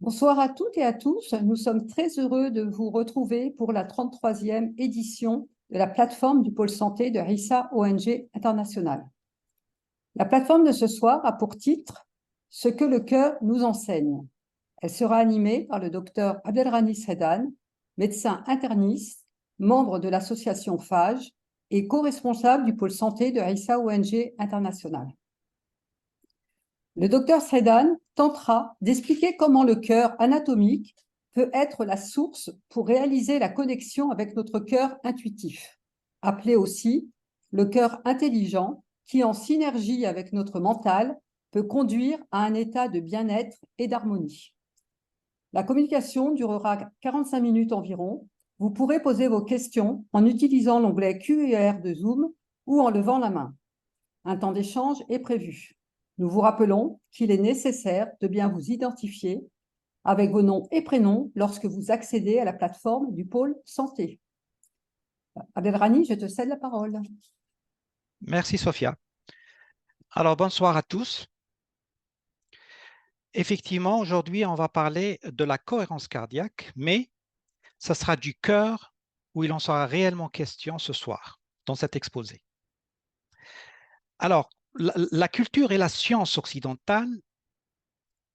Bonsoir à toutes et à tous. Nous sommes très heureux de vous retrouver pour la 33e édition de la plateforme du pôle santé de RISA ONG International. La plateforme de ce soir a pour titre « Ce que le cœur nous enseigne ». Elle sera animée par le docteur Abdelrani Sedan, médecin interniste, membre de l'association FAGE et co-responsable du pôle santé de RISA ONG International. Le docteur Sedan tentera d'expliquer comment le cœur anatomique peut être la source pour réaliser la connexion avec notre cœur intuitif, appelé aussi le cœur intelligent, qui, en synergie avec notre mental, peut conduire à un état de bien-être et d'harmonie. La communication durera 45 minutes environ. Vous pourrez poser vos questions en utilisant l'onglet Q&A de Zoom ou en levant la main. Un temps d'échange est prévu. Nous vous rappelons qu'il est nécessaire de bien vous identifier avec vos noms et prénoms lorsque vous accédez à la plateforme du pôle santé. Abdelrani, je te cède la parole. Merci, Sophia. Alors, bonsoir à tous. Effectivement, aujourd'hui, on va parler de la cohérence cardiaque, mais ce sera du cœur où il en sera réellement question ce soir, dans cet exposé. Alors, la culture et la science occidentale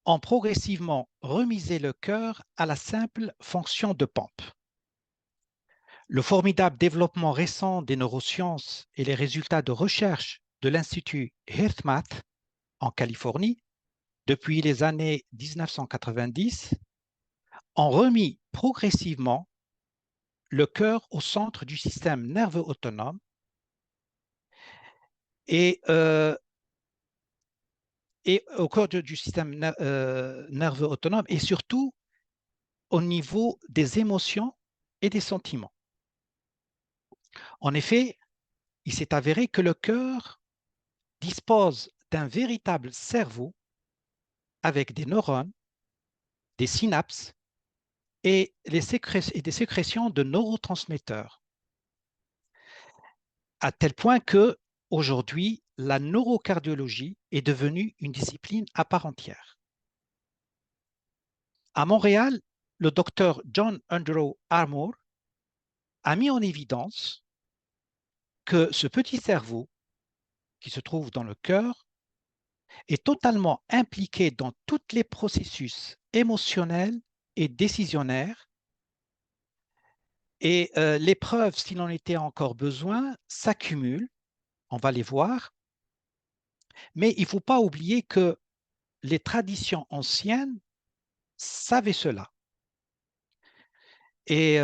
ont progressivement remisé le cœur à la simple fonction de pompe. Le formidable développement récent des neurosciences et les résultats de recherche de l'Institut HeartMath en Californie depuis les années 1990, ont remis progressivement le cœur au centre du système nerveux autonome et au cœur du système nerveux autonome et surtout au niveau des émotions et des sentiments. En effet, il s'est avéré que le cœur dispose d'un véritable cerveau avec des neurones, des synapses et des sécrétions de neurotransmetteurs, à tel point que aujourd'hui, la neurocardiologie est devenue une discipline à part entière. À Montréal, le docteur John Andrew Armour a mis en évidence que ce petit cerveau qui se trouve dans le cœur est totalement impliqué dans tous les processus émotionnels et décisionnaires. Et les preuves, s'il en était encore besoin, s'accumulent, on va les voir. Mais il ne faut pas oublier que les traditions anciennes savaient cela. Et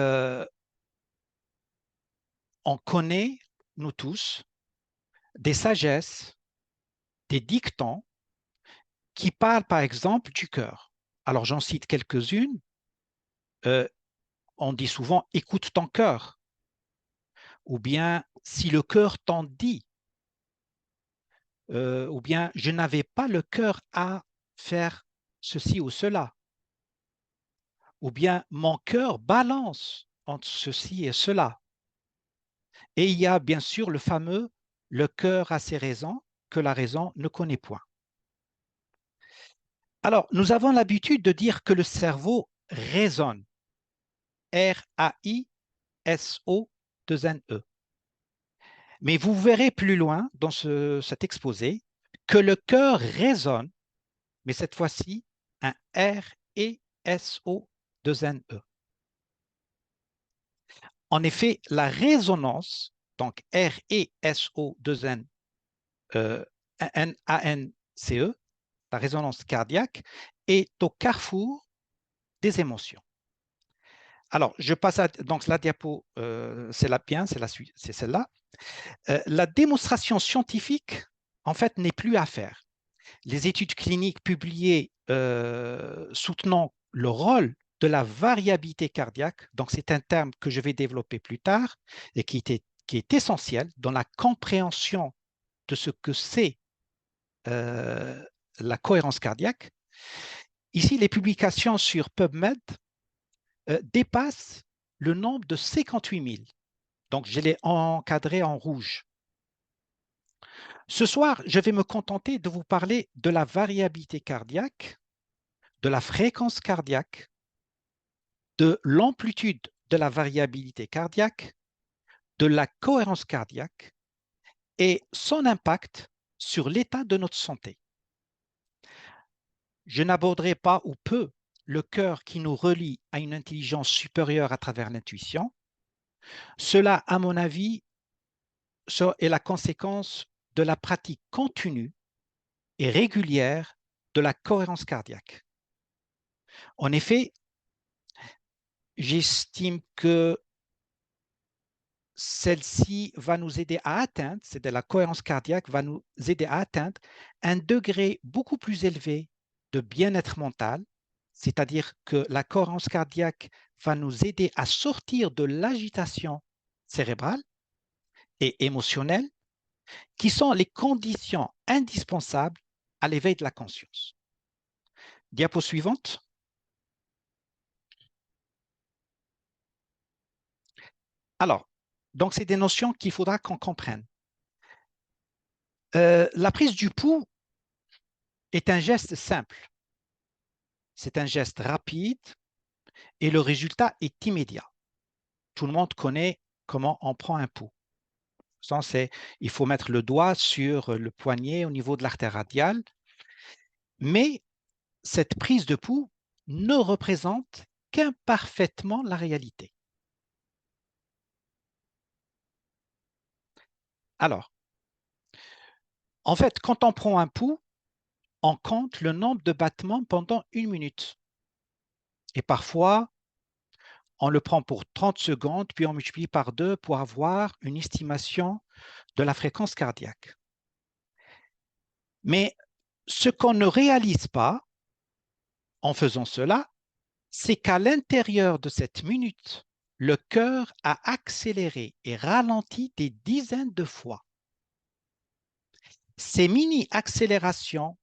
on connaît, nous tous, des sagesses, des dictons qui parlent par exemple du cœur. Alors j'en cite quelques-unes. On dit souvent « écoute ton cœur » ou bien « si le cœur t'en dit » ou bien « je n'avais pas le cœur à faire ceci ou cela » ou bien « mon cœur balance entre ceci et cela ». Et il y a bien sûr le fameux « le cœur a ses raisons que la raison ne connaît point ». Alors, nous avons l'habitude de dire que le cerveau raisonne. R-A-I-S-O-2-N-E. Mais vous verrez plus loin dans cet exposé que le cœur résonne, mais cette fois-ci, un R-E-S-O-2-N-E. En effet, la résonance, donc R-E-S-O-2-N-A-N-C-E, la résonance cardiaque, est au carrefour des émotions. Alors, je passe à donc la diapo, c'est la bien, c'est celle-là. La démonstration scientifique, en fait, n'est plus à faire. Les études cliniques publiées soutenant le rôle de la variabilité cardiaque, donc c'est un terme que je vais développer plus tard et qui est essentiel dans la compréhension de ce que c'est la cohérence cardiaque. Ici, les publications sur PubMed dépassent le nombre de 58 000. Donc, je l'ai encadré en rouge. Ce soir, je vais me contenter de vous parler de la variabilité cardiaque, de la fréquence cardiaque, de l'amplitude de la variabilité cardiaque, de la cohérence cardiaque et son impact sur l'état de notre santé. Je n'aborderai pas ou peu le cœur qui nous relie à une intelligence supérieure à travers l'intuition. Cela, à mon avis, est la conséquence de la pratique continue et régulière de la cohérence cardiaque. En effet, j'estime que celle-ci va nous aider à atteindre, c'est de la cohérence cardiaque, va nous aider à atteindre un degré beaucoup plus élevé de bien-être mental, c'est-à-dire que la cohérence cardiaque va nous aider à sortir de l'agitation cérébrale et émotionnelle, qui sont les conditions indispensables à l'éveil de la conscience. Diapo suivante. Alors, donc c'est des notions qu'il faudra qu'on comprenne. La prise du pouls est un geste simple. C'est un geste rapide et le résultat est immédiat. Tout le monde connaît comment on prend un pouls. Il faut mettre le doigt sur le poignet au niveau de l'artère radiale, mais cette prise de pouls ne représente qu'imparfaitement la réalité. Alors, en fait, quand on prend un pouls, on compte le nombre de battements pendant 1 minute. Et parfois, on le prend pour 30 secondes, puis on multiplie par 2 pour avoir une estimation de la fréquence cardiaque. Mais ce qu'on ne réalise pas en faisant cela, c'est qu'à l'intérieur de cette minute, le cœur a accéléré et ralenti des dizaines de fois. Ces mini-accélérations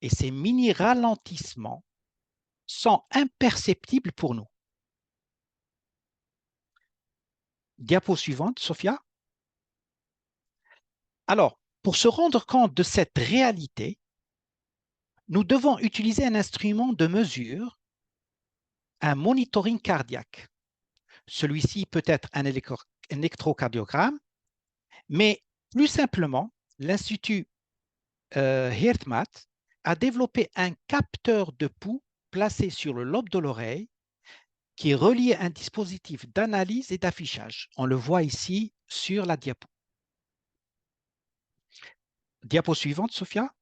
et ces mini-ralentissements sont imperceptibles pour nous. Diapo suivante, Sophia. Alors, pour se rendre compte de cette réalité, nous devons utiliser un instrument de mesure, un monitoring cardiaque. Celui-ci peut être un électrocardiogramme, mais plus simplement, l'Institut HeartMath a développé un capteur de pouls placé sur le lobe de l'oreille qui est relié à un dispositif d'analyse et d'affichage. On le voit ici sur la diapo. Diapo suivante, Sophia.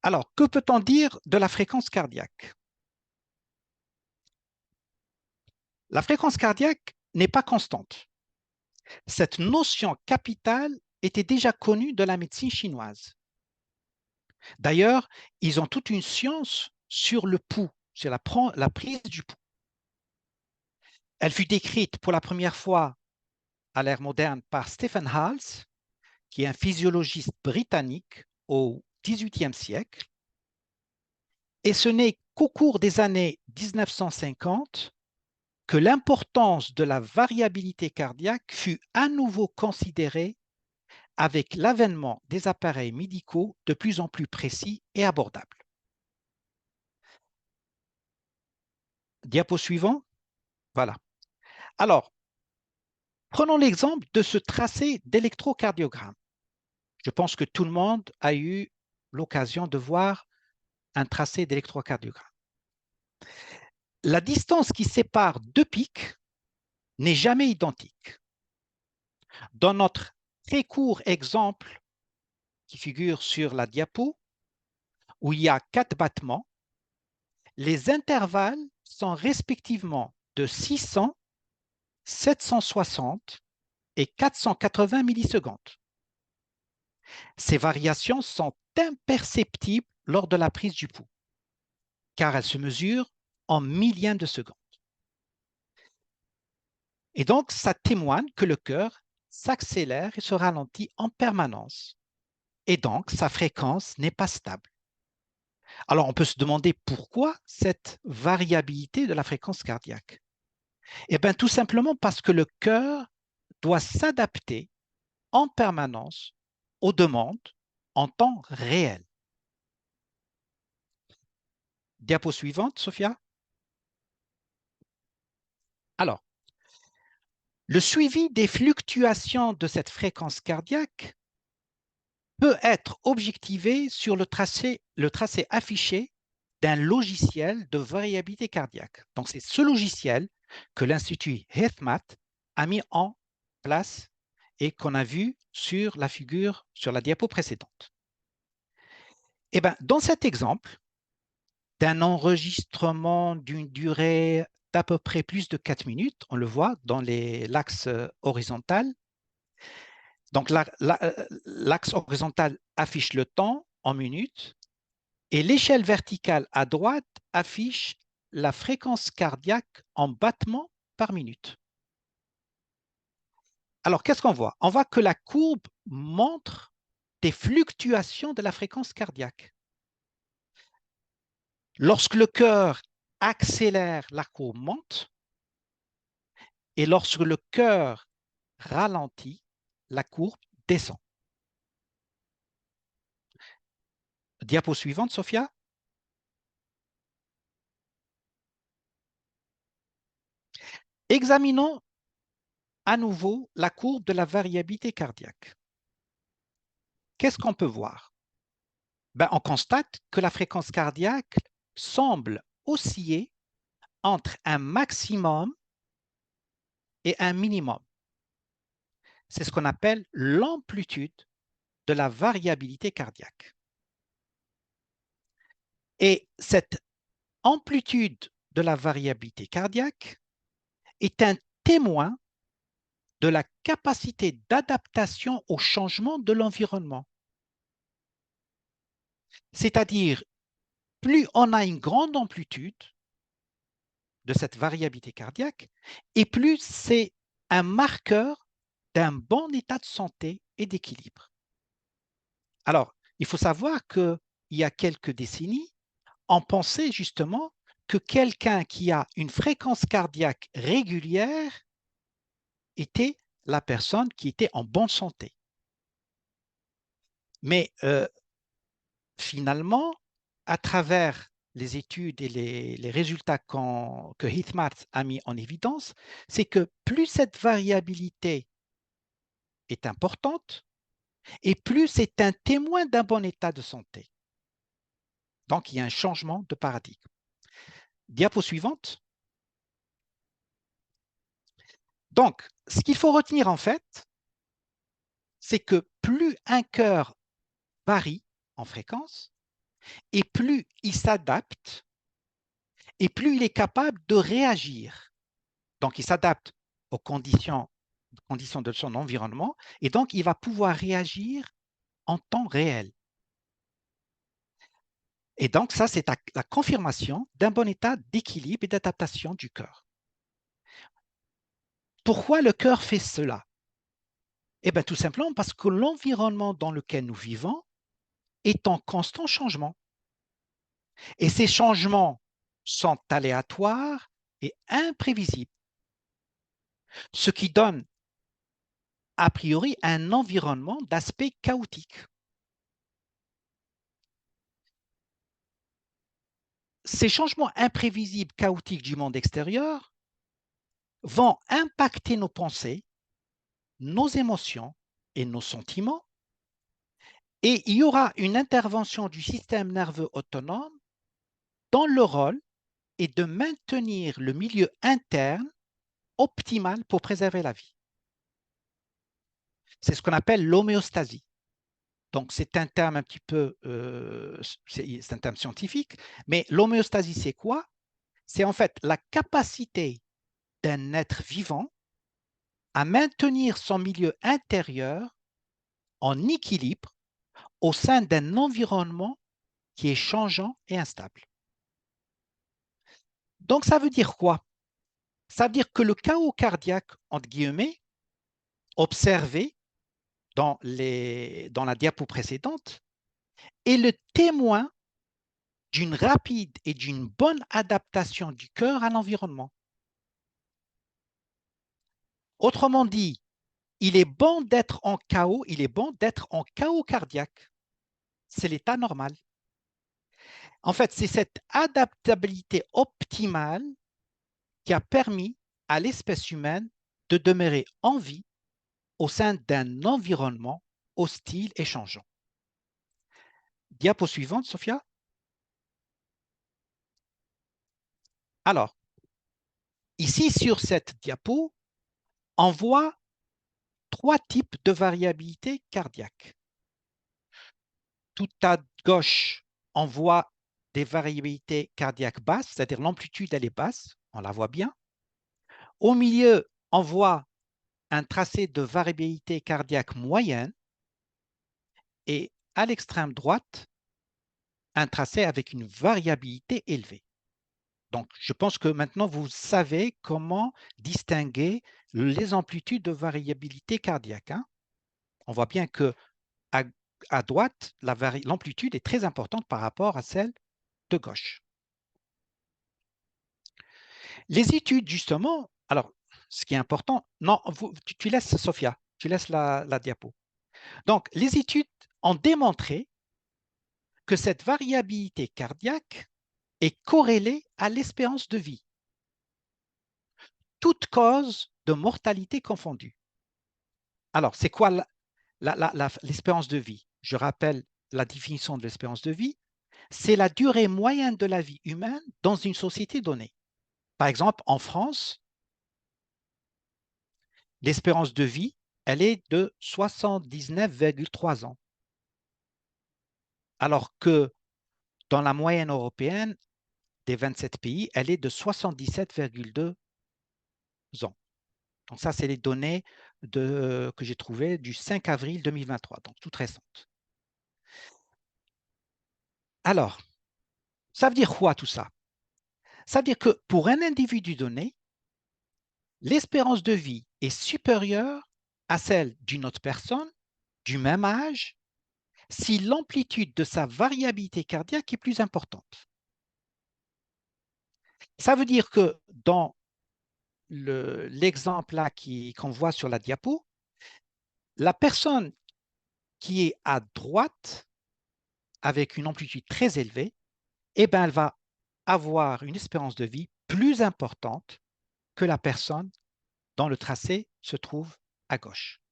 Alors, que peut-on dire de la fréquence cardiaque? La fréquence cardiaque n'est pas constante. Cette notion capitale était déjà connue de la médecine chinoise. D'ailleurs, ils ont toute une science sur le pouls, sur la prise du pouls. Elle fut décrite pour la première fois à l'ère moderne par Stephen Hales, qui est un physiologiste britannique au XVIIIe siècle. Et ce n'est qu'au cours des années 1950 que l'importance de la variabilité cardiaque fut à nouveau considérée avec l'avènement des appareils médicaux de plus en plus précis et abordables. Diapo suivant. Voilà. Alors, prenons l'exemple de ce tracé d'électrocardiogramme. Je pense que tout le monde a eu l'occasion de voir un tracé d'électrocardiogramme. La distance qui sépare deux pics n'est jamais identique. Dans notre très court exemple qui figure sur la diapo, où il y a 4 battements, les intervalles sont respectivement de 600, 760 et 480 millisecondes. Ces variations sont imperceptibles lors de la prise du pouls, car elles se mesurent en millièmes de secondes. Et donc, ça témoigne que le cœur s'accélère et se ralentit en permanence. Et donc, sa fréquence n'est pas stable. Alors, on peut se demander pourquoi cette variabilité de la fréquence cardiaque. Eh bien, tout simplement parce que le cœur doit s'adapter en permanence aux demandes en temps réel. Diapo suivante, Sophia. Alors, le suivi des fluctuations de cette fréquence cardiaque peut être objectivé sur le tracé affiché d'un logiciel de variabilité cardiaque. Donc, c'est ce logiciel que l'Institut HealthMath a mis en place et qu'on a vu sur la figure, sur la diapo précédente. Eh bien, dans cet exemple d'un enregistrement d'une durée d'à peu près plus de 4 minutes, on le voit dans l'axe horizontal. Donc, l'axe horizontal affiche le temps en minutes et l'échelle verticale à droite affiche la fréquence cardiaque en battements par minute. Alors, qu'est-ce qu'on voit? On voit que la courbe montre des fluctuations de la fréquence cardiaque. Lorsque le cœur accélère, la courbe monte, et lorsque le cœur ralentit, la courbe descend. Diapo suivante, Sophia. Examinons à nouveau la courbe de la variabilité cardiaque. Qu'est-ce qu'on peut voir? Ben, on constate que la fréquence cardiaque semble osciller entre un maximum et un minimum. C'est ce qu'on appelle l'amplitude de la variabilité cardiaque. Et cette amplitude de la variabilité cardiaque est un témoin de la capacité d'adaptation au changement de l'environnement. C'est-à-dire, plus on a une grande amplitude de cette variabilité cardiaque, et plus c'est un marqueur d'un bon état de santé et d'équilibre. Alors, il faut savoir qu'il y a quelques décennies, on pensait justement que quelqu'un qui a une fréquence cardiaque régulière était la personne qui était en bonne santé. Mais finalement, à travers les études et les résultats que HealthMath a mis en évidence, c'est que plus cette variabilité est importante et plus c'est un témoin d'un bon état de santé. Donc, il y a un changement de paradigme. Diapo suivante. Donc, ce qu'il faut retenir en fait, c'est que plus un cœur varie en fréquence et plus il s'adapte et plus il est capable de réagir. Donc, il s'adapte aux conditions de son environnement et donc il va pouvoir réagir en temps réel. Et donc, ça, c'est la confirmation d'un bon état d'équilibre et d'adaptation du cœur. Pourquoi le cœur fait cela? Eh bien, tout simplement parce que l'environnement dans lequel nous vivons est en constant changement. Et ces changements sont aléatoires et imprévisibles, ce qui donne a priori un environnement d'aspect chaotique. Ces changements imprévisibles, chaotiques du monde extérieur vont impacter nos pensées, nos émotions et nos sentiments, et il y aura une intervention du système nerveux autonome dont le rôle est de maintenir le milieu interne optimal pour préserver la vie. C'est ce qu'on appelle l'homéostasie. Donc, c'est un terme un petit peu, c'est un terme scientifique, mais l'homéostasie, c'est quoi? C'est en fait la capacité d'un être vivant à maintenir son milieu intérieur en équilibre au sein d'un environnement qui est changeant et instable. Donc, ça veut dire quoi? Ça veut dire que le chaos cardiaque, entre guillemets, observé dans la diapo précédente, est le témoin d'une rapide et d'une bonne adaptation du cœur à l'environnement. Autrement dit, il est bon d'être en chaos, il est bon d'être en chaos cardiaque. C'est l'état normal. En fait, c'est cette adaptabilité optimale qui a permis à l'espèce humaine de demeurer en vie au sein d'un environnement hostile et changeant. Diapo suivante, Sophia. Alors, ici sur cette diapo, on voit 3 types de variabilité cardiaque. Tout à gauche, on voit des variabilités cardiaques basses, c'est-à-dire l'amplitude, elle est basse, on la voit bien. Au milieu, on voit un tracé de variabilité cardiaque moyenne et à l'extrême droite, un tracé avec une variabilité élevée. Donc, je pense que maintenant, vous savez comment distinguer les amplitudes de variabilité cardiaque. Hein. On voit bien que à droite, l'amplitude est très importante par rapport à celle de gauche. Les études, justement, alors, ce qui est important, non, tu laisses, Sophia, tu laisses la diapo. Donc, les études ont démontré que cette variabilité cardiaque est corrélée à l'espérance de vie, toute cause de mortalité confondue. Alors, c'est quoi l'espérance de vie? Je rappelle la définition de l'espérance de vie. C'est la durée moyenne de la vie humaine dans une société donnée. Par exemple, en France, l'espérance de vie, elle est de 79,3 ans. Alors que dans la moyenne européenne des 27 pays, elle est de 77,2 ans. Donc ça, c'est les données que j'ai trouvées du 5 avril 2023, donc toutes récentes. Alors, ça veut dire quoi tout ça? Ça veut dire que pour un individu donné, l'espérance de vie est supérieure à celle d'une autre personne du même âge si l'amplitude de sa variabilité cardiaque est plus importante. Ça veut dire que dans l'exemple là qu'on voit sur la diapo, la personne qui est à droite avec une amplitude très élevée, eh ben, elle va avoir une espérance de vie plus importante que la personne dont le tracé se trouve à gauche.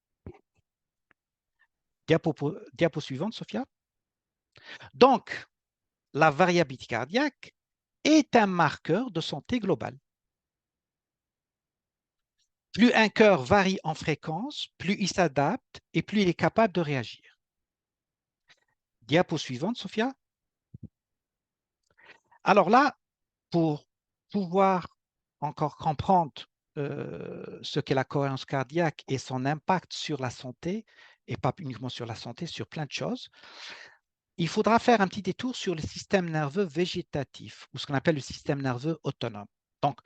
Diapo suivante, Sophia. Donc, la variabilité cardiaque est un marqueur de santé globale. Plus un cœur varie en fréquence, plus il s'adapte et plus il est capable de réagir. Diapo suivante, Sophia. Alors là, pour pouvoir encore comprendre ce qu'est la cohérence cardiaque et son impact sur la santé, et pas uniquement sur la santé, sur plein de choses, il faudra faire un petit détour sur le système nerveux végétatif, ou ce qu'on appelle le système nerveux autonome. Donc,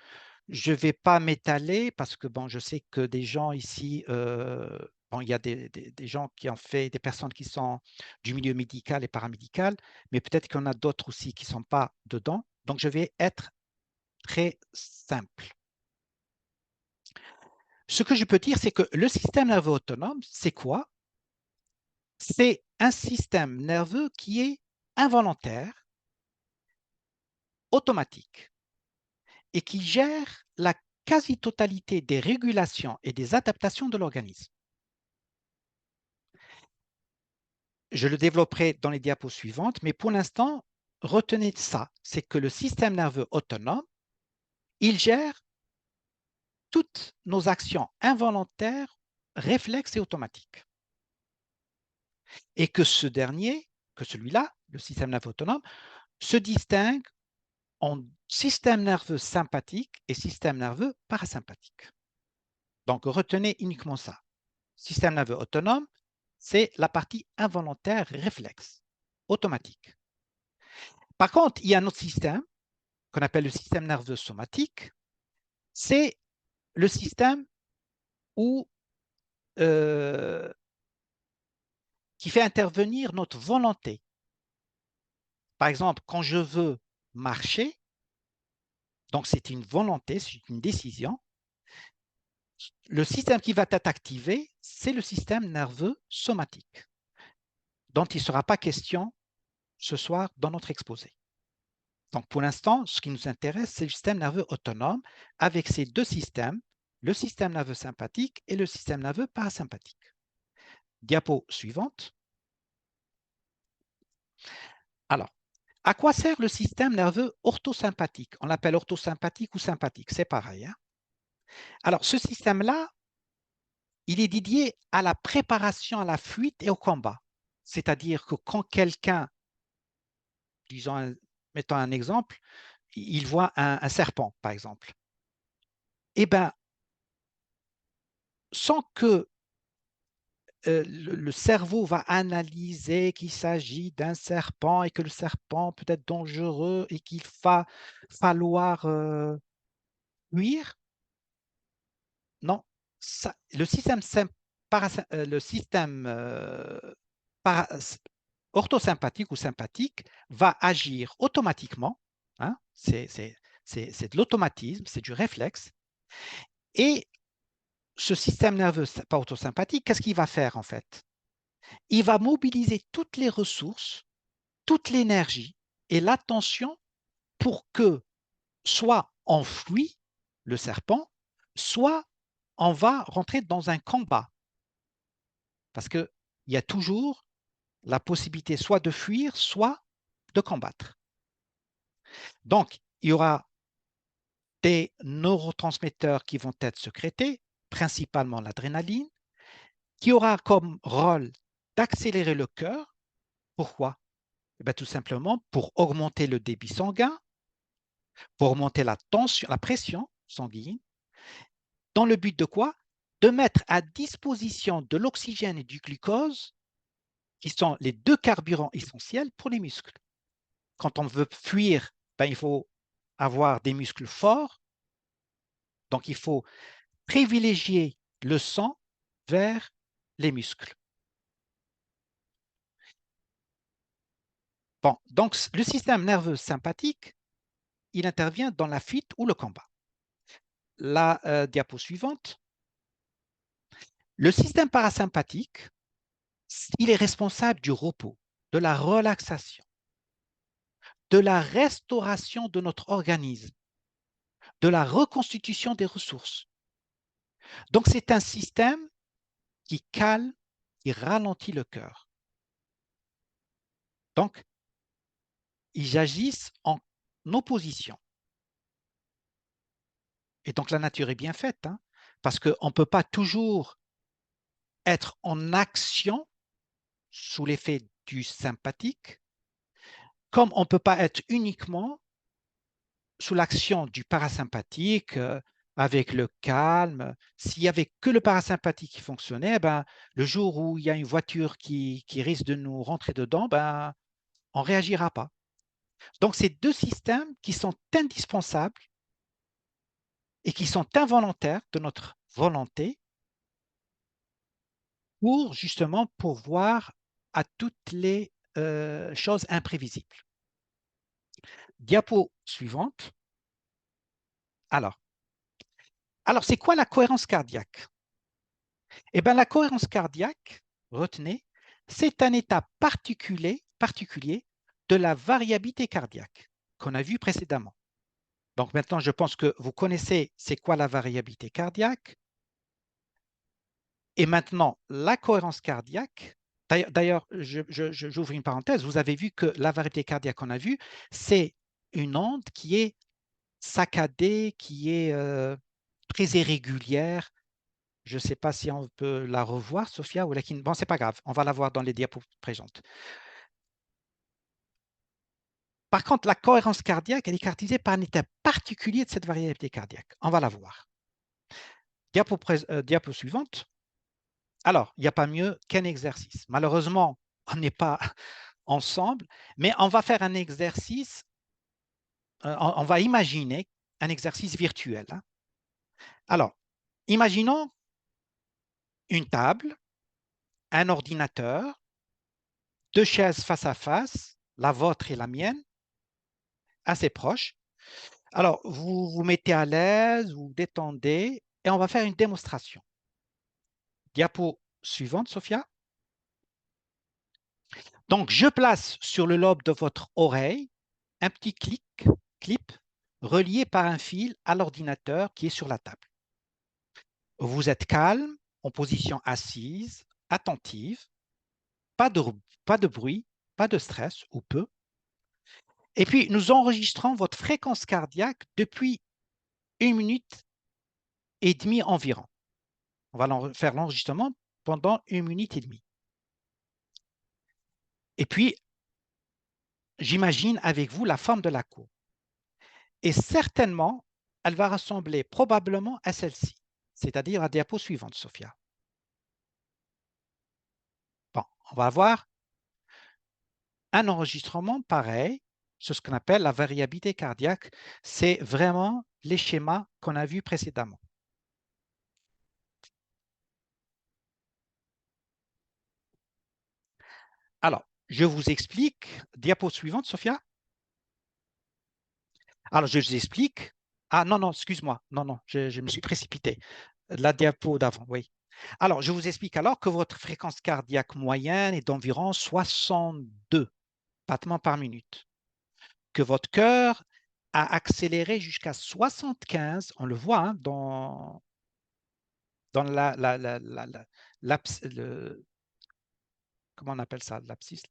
je ne vais pas m'étaler parce que bon, je sais que des gens ici, bon, il y a des gens qui ont fait, des personnes qui sont du milieu médical et paramédical, mais peut-être qu'il y en a d'autres aussi qui ne sont pas dedans. Donc, je vais être très simple. Ce que je peux dire, c'est que le système nerveux autonome, c'est quoi? C'est un système nerveux qui est involontaire, automatique, et qui gère la quasi-totalité des régulations et des adaptations de l'organisme. Je le développerai dans les diapos suivantes, mais pour l'instant, retenez ça, c'est que le système nerveux autonome, il gère toutes nos actions involontaires, réflexes et automatiques. Et que ce dernier, que celui-là, le système nerveux autonome, se distingue en système nerveux sympathique et système nerveux parasympathique. Donc, retenez uniquement ça. Système nerveux autonome, c'est la partie involontaire réflexe, automatique. Par contre, il y a un autre système qu'on appelle le système nerveux somatique. C'est le système où, qui fait intervenir notre volonté. Par exemple, quand je veux marcher, donc c'est une volonté, c'est une décision, le système qui va être activé, c'est le système nerveux somatique, dont il ne sera pas question ce soir dans notre exposé. Donc, pour l'instant, ce qui nous intéresse, c'est le système nerveux autonome avec ces deux systèmes, le système nerveux sympathique et le système nerveux parasympathique. Diapo suivante. Alors, à quoi sert le système nerveux orthosympathique? On l'appelle orthosympathique ou sympathique, c'est pareil. Hein? Alors, ce système-là, il est dédié à la préparation à la fuite et au combat. C'est-à-dire que quand quelqu'un, mettons un exemple, il voit un serpent, par exemple, eh bien, sans que le cerveau va analyser qu'il s'agit d'un serpent et que le serpent peut être dangereux et qu'il va falloir fuir, non, ça, le système, le système orthosympathique ou sympathique va agir automatiquement. Hein, c'est de l'automatisme, c'est du réflexe. Et ce système nerveux pas orthosympathique, qu'est-ce qu'il va faire en fait? Il va mobiliser toutes les ressources, toute l'énergie et l'attention pour que soit on fuit le serpent, soit on va rentrer dans un combat. Parce qu'il y a toujours la possibilité soit de fuir, soit de combattre. Donc, il y aura des neurotransmetteurs qui vont être sécrétés, principalement l'adrénaline, qui aura comme rôle d'accélérer le cœur. Pourquoi? Eh bien, tout simplement pour augmenter le débit sanguin, pour augmenter la tension, la pression sanguine, dans le but de quoi? De mettre à disposition de l'oxygène et du glucose, qui sont les deux carburants essentiels pour les muscles. Quand on veut fuir, ben, il faut avoir des muscles forts, donc il faut privilégier le sang vers les muscles. Bon, donc le système nerveux sympathique, il intervient dans la fuite ou le combat. La diapo suivante. Le système parasympathique, il est responsable du repos, de la relaxation, de la restauration de notre organisme, de la reconstitution des ressources. Donc, c'est un système qui calme, qui ralentit le cœur. Donc, ils agissent en opposition. Et donc, la nature est bien faite, hein, parce qu'on ne peut pas toujours être en action sous l'effet du sympathique, comme on ne peut pas être uniquement sous l'action du parasympathique, avec le calme. S'il n'y avait que le parasympathique qui fonctionnait, ben, le jour où il y a une voiture qui risque de nous rentrer dedans, ben, on ne réagira pas. Donc, c'est deux systèmes qui sont indispensables et qui sont involontaires de notre volonté pour justement pourvoir à toutes les choses imprévisibles. Diapo suivante. Alors c'est quoi la cohérence cardiaque? Eh bien, la cohérence cardiaque, retenez, c'est un état particulier de la variabilité cardiaque qu'on a vu précédemment. Donc maintenant, je pense que vous connaissez c'est quoi la variabilité cardiaque. Et maintenant, la cohérence cardiaque, d'ailleurs, j'ouvre une parenthèse, vous avez vu que la variabilité cardiaque qu'on a vue, c'est une onde qui est saccadée, qui est très irrégulière. Je ne sais pas si on peut la revoir, Sophia ou Lakin. Bon, c'est pas grave, on va la voir dans les diapos présentes. Par contre, la cohérence cardiaque, elle est caractérisée par un état particulier de cette variabilité cardiaque. On va la voir. Diapo suivante. Alors, il n'y a pas mieux qu'un exercice. Malheureusement, on n'est pas ensemble, mais on va faire un exercice, on va imaginer un exercice virtuel. Hein. Alors, imaginons une table, un ordinateur, deux chaises face à face, la vôtre et la mienne, assez proches. Alors, vous vous mettez à l'aise, vous vous détendez et on va faire une démonstration. Diapo suivante, Sophia. Donc, je place sur le lobe de votre oreille un petit clip relié par un fil à l'ordinateur qui est sur la table. Vous êtes calme, en position assise, attentive, pas de bruit, pas de stress ou peu. Et puis, nous enregistrons votre fréquence cardiaque depuis 1 minute et demie environ. On va faire l'enregistrement pendant 1 minute et demie. Et puis, j'imagine avec vous la forme de la courbe. Et certainement, elle va ressembler probablement à celle-ci, c'est-à-dire la diapo suivante, Sophia. Bon, on va avoir un enregistrement pareil, c'est ce qu'on appelle la variabilité cardiaque. C'est vraiment les schémas qu'on a vus précédemment. Alors, je vous explique. Diapo suivante, Sophia. Alors, je vous explique. Ah non, non, excuse-moi. Non, non, je me suis précipité. La diapo d'avant, oui. Alors, je vous explique alors que votre fréquence cardiaque moyenne est d'environ 62 battements par minute. Que votre cœur a accéléré jusqu'à 75, on le voit hein, dans comment on appelle ça, l'abscisse.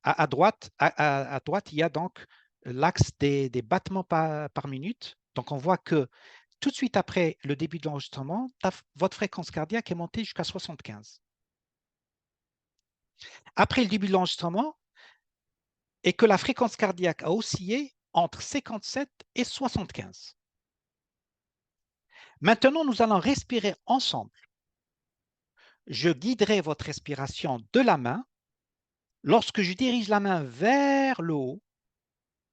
À droite, il y a donc l'axe des battements par minute. Donc, on voit que tout de suite après le début de l'enregistrement, votre fréquence cardiaque est montée jusqu'à 75. Après le début de l'enregistrement, et que la fréquence cardiaque a oscillé entre 57 et 75. Maintenant, nous allons respirer ensemble. Je guiderai votre respiration de la main. Lorsque je dirige la main vers le haut,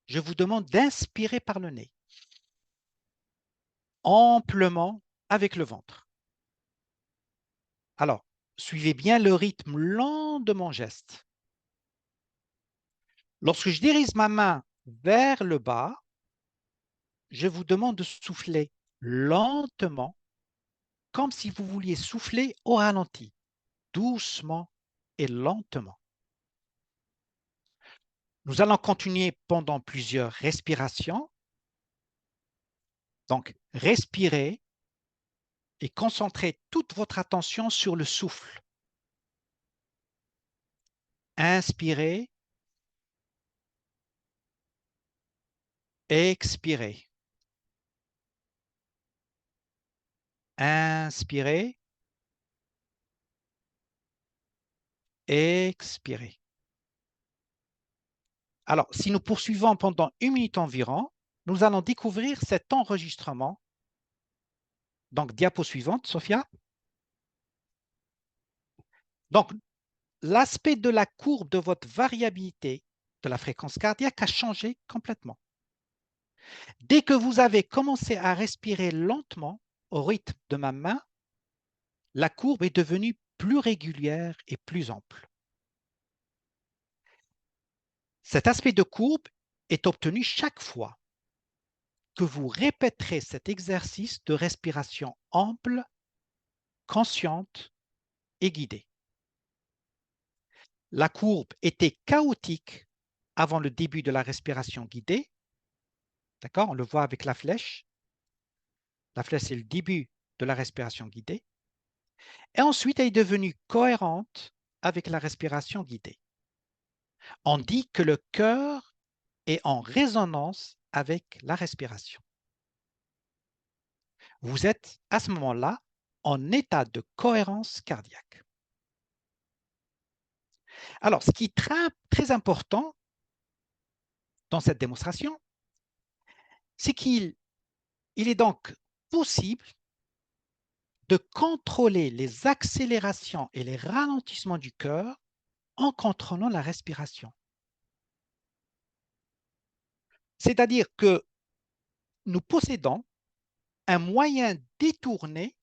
je vous demande d'inspirer par le nez, amplement avec le ventre. Alors, suivez bien le rythme lent de mon geste. Lorsque je dirige ma main vers le bas, je vous demande de souffler lentement, comme si vous vouliez souffler au ralenti, doucement et lentement. Nous allons continuer pendant plusieurs respirations. Donc, respirez et concentrez toute votre attention sur le souffle. Inspirez, expirez. Inspirez, expirez. Alors, si nous poursuivons pendant 1 minute environ, nous allons découvrir cet enregistrement. Donc, diapo suivante, Sophia. Donc, l'aspect de la courbe de votre variabilité de la fréquence cardiaque a changé complètement. Dès que vous avez commencé à respirer lentement au rythme de ma main, la courbe est devenue plus régulière et plus ample. Cet aspect de courbe est obtenu chaque fois que vous répéterez cet exercice de respiration ample, consciente et guidée. La courbe était chaotique avant le début de la respiration guidée. D'accord? On le voit avec la flèche. La flèche, c'est le début de la respiration guidée. Et ensuite, elle est devenue cohérente avec la respiration guidée. On dit que le cœur est en résonance avec la respiration. Vous êtes à ce moment-là en état de cohérence cardiaque. Alors, ce qui est très important dans cette démonstration, c'est qu'il est donc possible de contrôler les accélérations et les ralentissements du cœur en contrôlant la respiration. C'est-à-dire que nous possédons un moyen détourné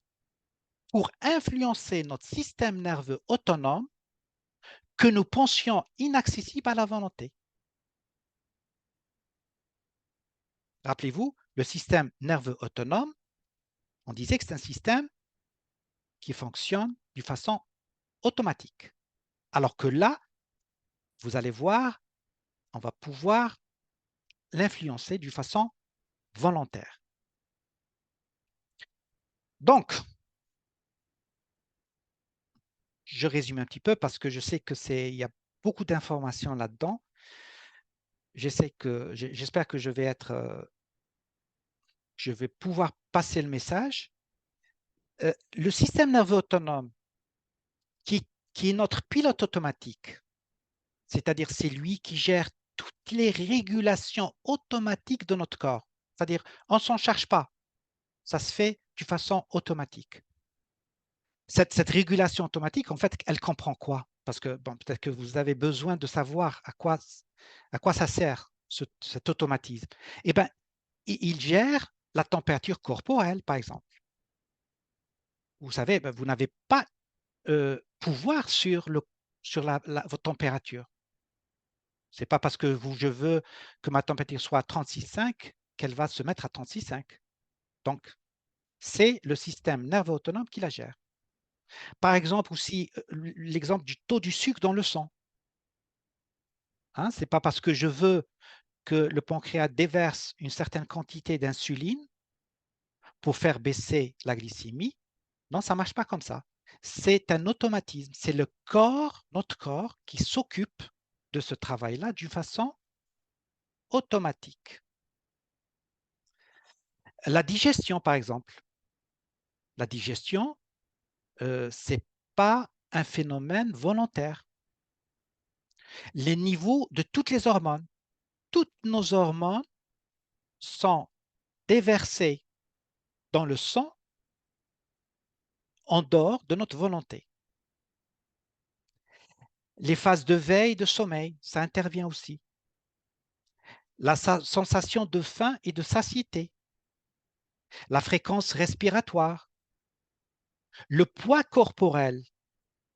pour influencer notre système nerveux autonome que nous pensions inaccessible à la volonté. Rappelez-vous, le système nerveux autonome, on disait que c'est un système qui fonctionne d'une façon automatique. Alors que là, vous allez voir, on va pouvoir l'influencer d'une façon volontaire. Donc, je résume un petit peu parce que je sais il y a beaucoup d'informations là-dedans. J'espère que je vais pouvoir passer le message. Le système nerveux autonome, qui est notre pilote automatique, c'est-à-dire c'est lui qui gère toutes les régulations automatiques de notre corps. C'est-à-dire, on ne s'en charge pas. Ça se fait de façon automatique. Cette régulation automatique, en fait, elle comprend quoi? Parce que bon, peut-être que vous avez besoin de savoir à quoi ça sert, cet automatisme. Eh bien, il gère la température corporelle, par exemple. Vous savez, vous n'avez pas pouvoir sur votre température. Ce n'est pas parce que je veux que ma température soit à 36,5 qu'elle va se mettre à 36,5. Donc, c'est le système nerveux autonome qui la gère. Par exemple, aussi, l'exemple du taux du sucre dans le sang. Hein, ce n'est pas parce que je veux que le pancréas déverse une certaine quantité d'insuline pour faire baisser la glycémie. Non, ça ne marche pas comme ça. C'est un automatisme. C'est le corps, notre corps, qui s'occupe de ce travail-là d'une façon automatique. La digestion, par exemple. La digestion, ce n'est pas un phénomène volontaire. Les niveaux de toutes les hormones, toutes nos hormones sont déversées dans le sang en dehors de notre volonté. Les phases de veille et de sommeil, ça intervient aussi. La sensation de faim et de satiété, la fréquence respiratoire, le poids corporel.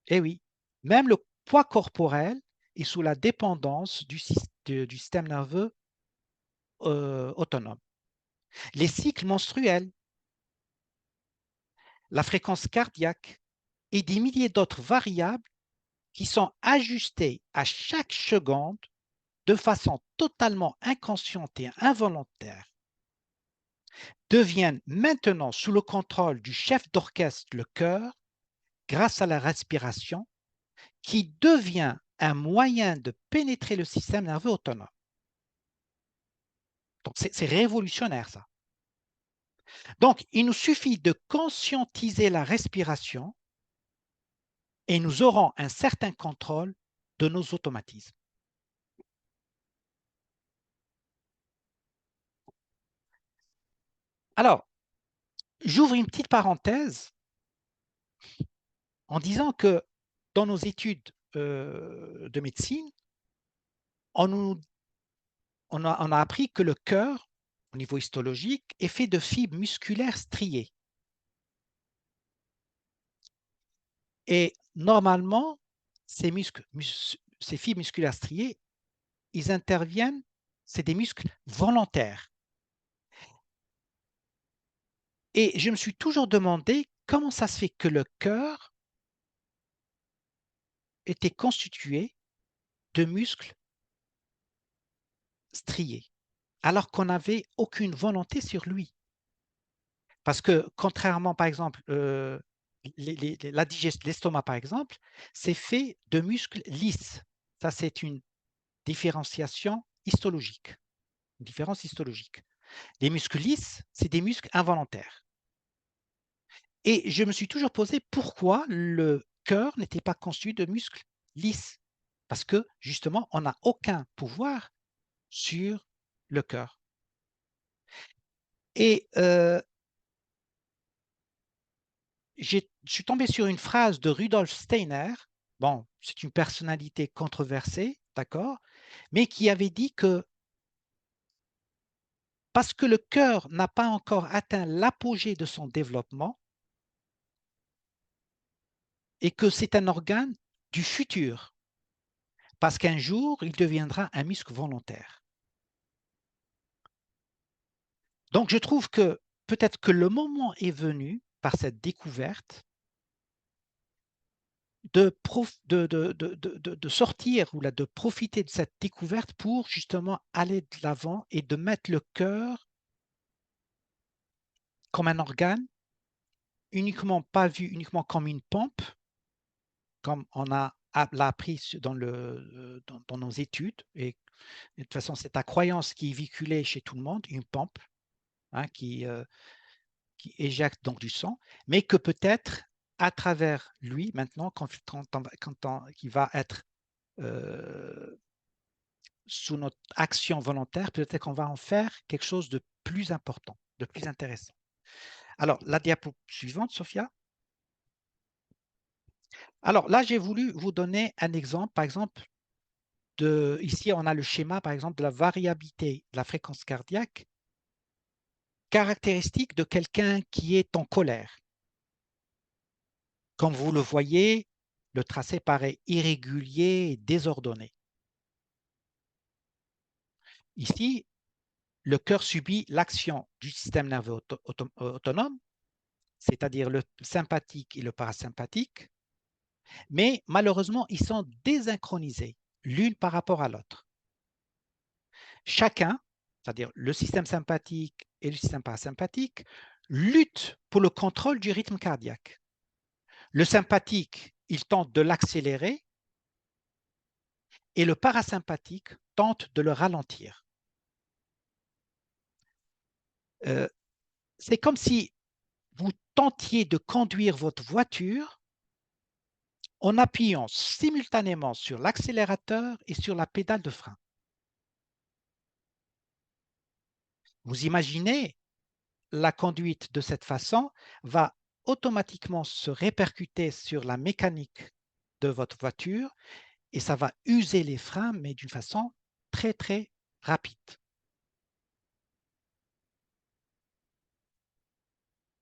Eh oui, même le poids corporel est sous la dépendance du système nerveux autonome. Les cycles menstruels, la fréquence cardiaque et des milliers d'autres variables qui sont ajustées à chaque seconde de façon totalement inconsciente et involontaire, deviennent maintenant sous le contrôle du chef d'orchestre, le cœur, grâce à la respiration, qui devient un moyen de pénétrer le système nerveux autonome. Donc, c'est révolutionnaire, ça. Donc, il nous suffit de conscientiser la respiration et nous aurons un certain contrôle de nos automatismes. Alors, j'ouvre une petite parenthèse en disant que dans nos études de médecine, on a appris que le cœur, au niveau histologique, est fait de fibres musculaires striées. Et normalement, ces fibres musculaires striées, ils interviennent, c'est des muscles volontaires. Et je me suis toujours demandé comment ça se fait que le cœur était constitué de muscles striés, alors qu'on n'avait aucune volonté sur lui. Parce que contrairement, par exemple, l'estomac, par exemple, c'est fait de muscles lisses. Ça, c'est une différenciation histologique, une différence histologique. Les muscles lisses, c'est des muscles involontaires. Et je me suis toujours posé pourquoi le cœur n'était pas constitué de muscles lisses. Parce que, justement, on n'a aucun pouvoir sur le cœur. Et je suis tombé sur une phrase de Rudolf Steiner. Bon, c'est une personnalité controversée, d'accord, mais qui avait dit que parce que le cœur n'a pas encore atteint l'apogée de son développement et que c'est un organe du futur, parce qu'un jour, il deviendra un muscle volontaire. Donc, je trouve que peut-être que le moment est venu, par cette découverte, de sortir ou là, de profiter de cette découverte pour justement aller de l'avant et de mettre le cœur comme un organe, uniquement pas vu uniquement comme une pompe, comme on l'a appris dans nos études. Et de toute façon, c'est ta croyance qui est véhiculée chez tout le monde, une pompe hein, qui éjecte donc du sang, mais que peut-être à travers lui, maintenant, qui va être sous notre action volontaire, peut-être qu'on va en faire quelque chose de plus important, de plus intéressant. Alors, la diapo suivante, Sophia. Alors là, j'ai voulu vous donner un exemple, par exemple, ici, on a le schéma, par exemple, de la variabilité de la fréquence cardiaque, caractéristique de quelqu'un qui est en colère. Comme vous le voyez, le tracé paraît irrégulier et désordonné. Ici, le cœur subit l'action du système nerveux autonome, c'est-à-dire le sympathique et le parasympathique, mais malheureusement, ils sont désynchronisés l'une par rapport à l'autre. Chacun, c'est-à-dire le système sympathique et le système parasympathique, luttent pour le contrôle du rythme cardiaque. Le sympathique, il tente de l'accélérer et le parasympathique tente de le ralentir. C'est comme si vous tentiez de conduire votre voiture en appuyant simultanément sur l'accélérateur et sur la pédale de frein. Vous imaginez, la conduite de cette façon va automatiquement se répercuter sur la mécanique de votre voiture et ça va user les freins, mais d'une façon très, très rapide.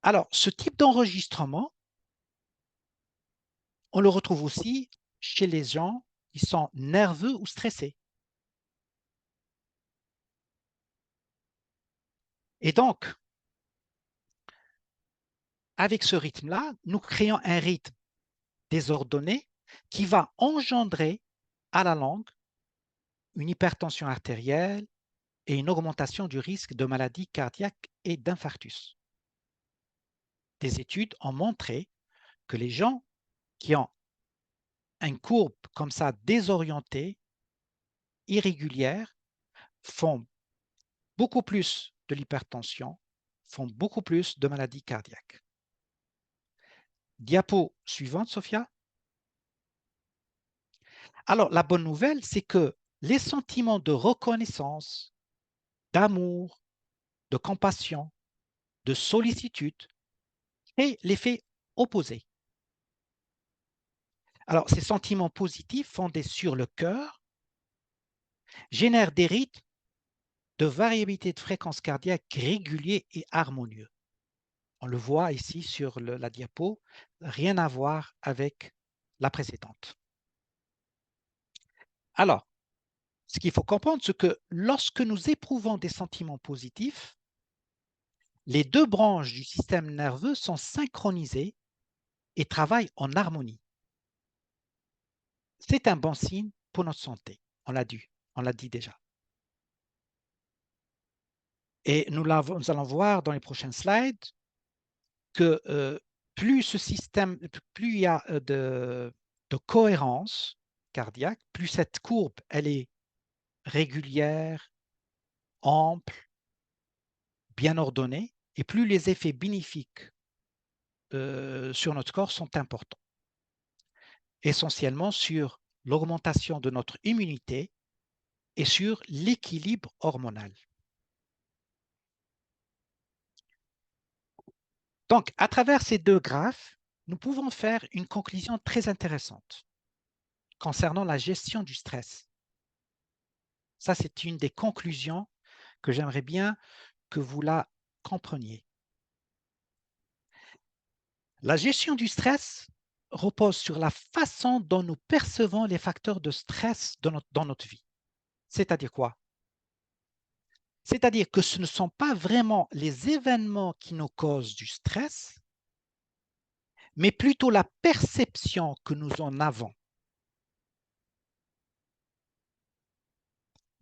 Alors, ce type d'enregistrement, on le retrouve aussi chez les gens qui sont nerveux ou stressés. Et donc, avec ce rythme-là, nous créons un rythme désordonné qui va engendrer à la longue une hypertension artérielle et une augmentation du risque de maladies cardiaques et d'infarctus. Des études ont montré que les gens qui ont une courbe comme ça désorientée, irrégulière, font beaucoup plus de l'hypertension, font beaucoup plus de maladies cardiaques. Diapo suivante, Sophia. Alors, la bonne nouvelle, c'est que les sentiments de reconnaissance, d'amour, de compassion, de sollicitude créent l'effet opposé. Alors, ces sentiments positifs fondés sur le cœur génèrent des rythmes de variabilité de fréquence cardiaque réguliers et harmonieux. On le voit ici sur la diapo, rien à voir avec la précédente. Alors, ce qu'il faut comprendre, c'est que lorsque nous éprouvons des sentiments positifs, les deux branches du système nerveux sont synchronisées et travaillent en harmonie. C'est un bon signe pour notre santé, on l'a dit déjà. Et nous allons voir dans les prochains slides que plus il y a de cohérence cardiaque, plus cette courbe, elle est régulière, ample, bien ordonnée, et plus les effets bénéfiques sur notre corps sont importants. Essentiellement sur l'augmentation de notre immunité et sur l'équilibre hormonal. Donc, à travers ces deux graphes, nous pouvons faire une conclusion très intéressante concernant la gestion du stress. Ça, c'est une des conclusions que j'aimerais bien que vous la compreniez. La gestion du stress repose sur la façon dont nous percevons les facteurs de stress dans notre vie. C'est-à-dire quoi? C'est-à-dire que ce ne sont pas vraiment les événements qui nous causent du stress, mais plutôt la perception que nous en avons.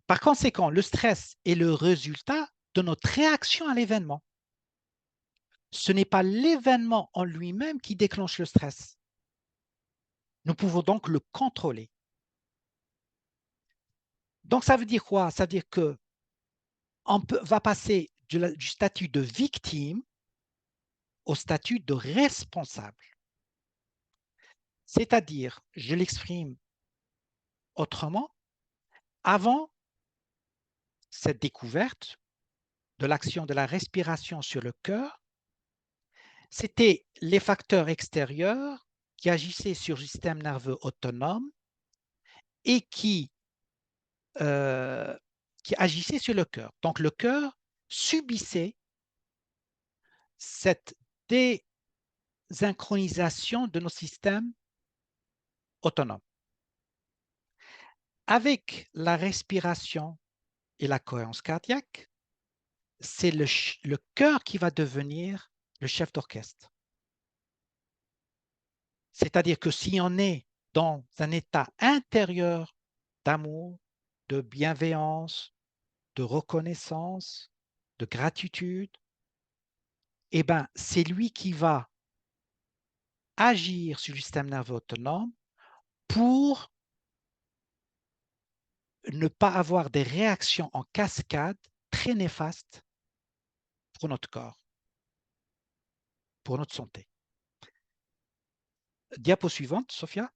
Par conséquent, le stress est le résultat de notre réaction à l'événement. Ce n'est pas l'événement en lui-même qui déclenche le stress. Nous pouvons donc le contrôler. Donc, ça veut dire quoi? Ça veut dire qu'on va passer du statut de victime au statut de responsable. C'est-à-dire, je l'exprime autrement, avant cette découverte de l'action de la respiration sur le cœur, c'était les facteurs extérieurs qui agissaient sur le système nerveux autonome et qui agissaient sur le cœur. Donc, le cœur subissait cette désynchronisation de nos systèmes autonomes. Avec la respiration et la cohérence cardiaque, c'est le cœur qui va devenir le chef d'orchestre. C'est-à-dire que si on est dans un état intérieur d'amour, de bienveillance, de reconnaissance, de gratitude, eh bien, c'est lui qui va agir sur le système nerveux autonome pour ne pas avoir des réactions en cascade très néfastes pour notre corps, pour notre santé. Diapo suivante, Sophia.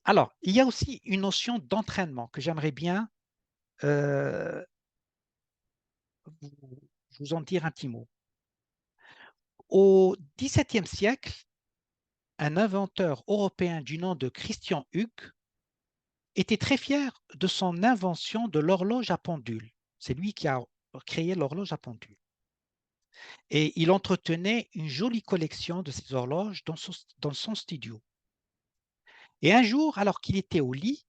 Alors, il y a aussi une notion d'entraînement que j'aimerais bien vous en dire un petit mot. Au XVIIe siècle, un inventeur européen du nom de Christian Huygens était très fier de son invention de l'horloge à pendule. C'est lui qui a créé l'horloge à pendule. Et il entretenait une jolie collection de ces horloges dans son studio. Et un jour, alors qu'il était au lit,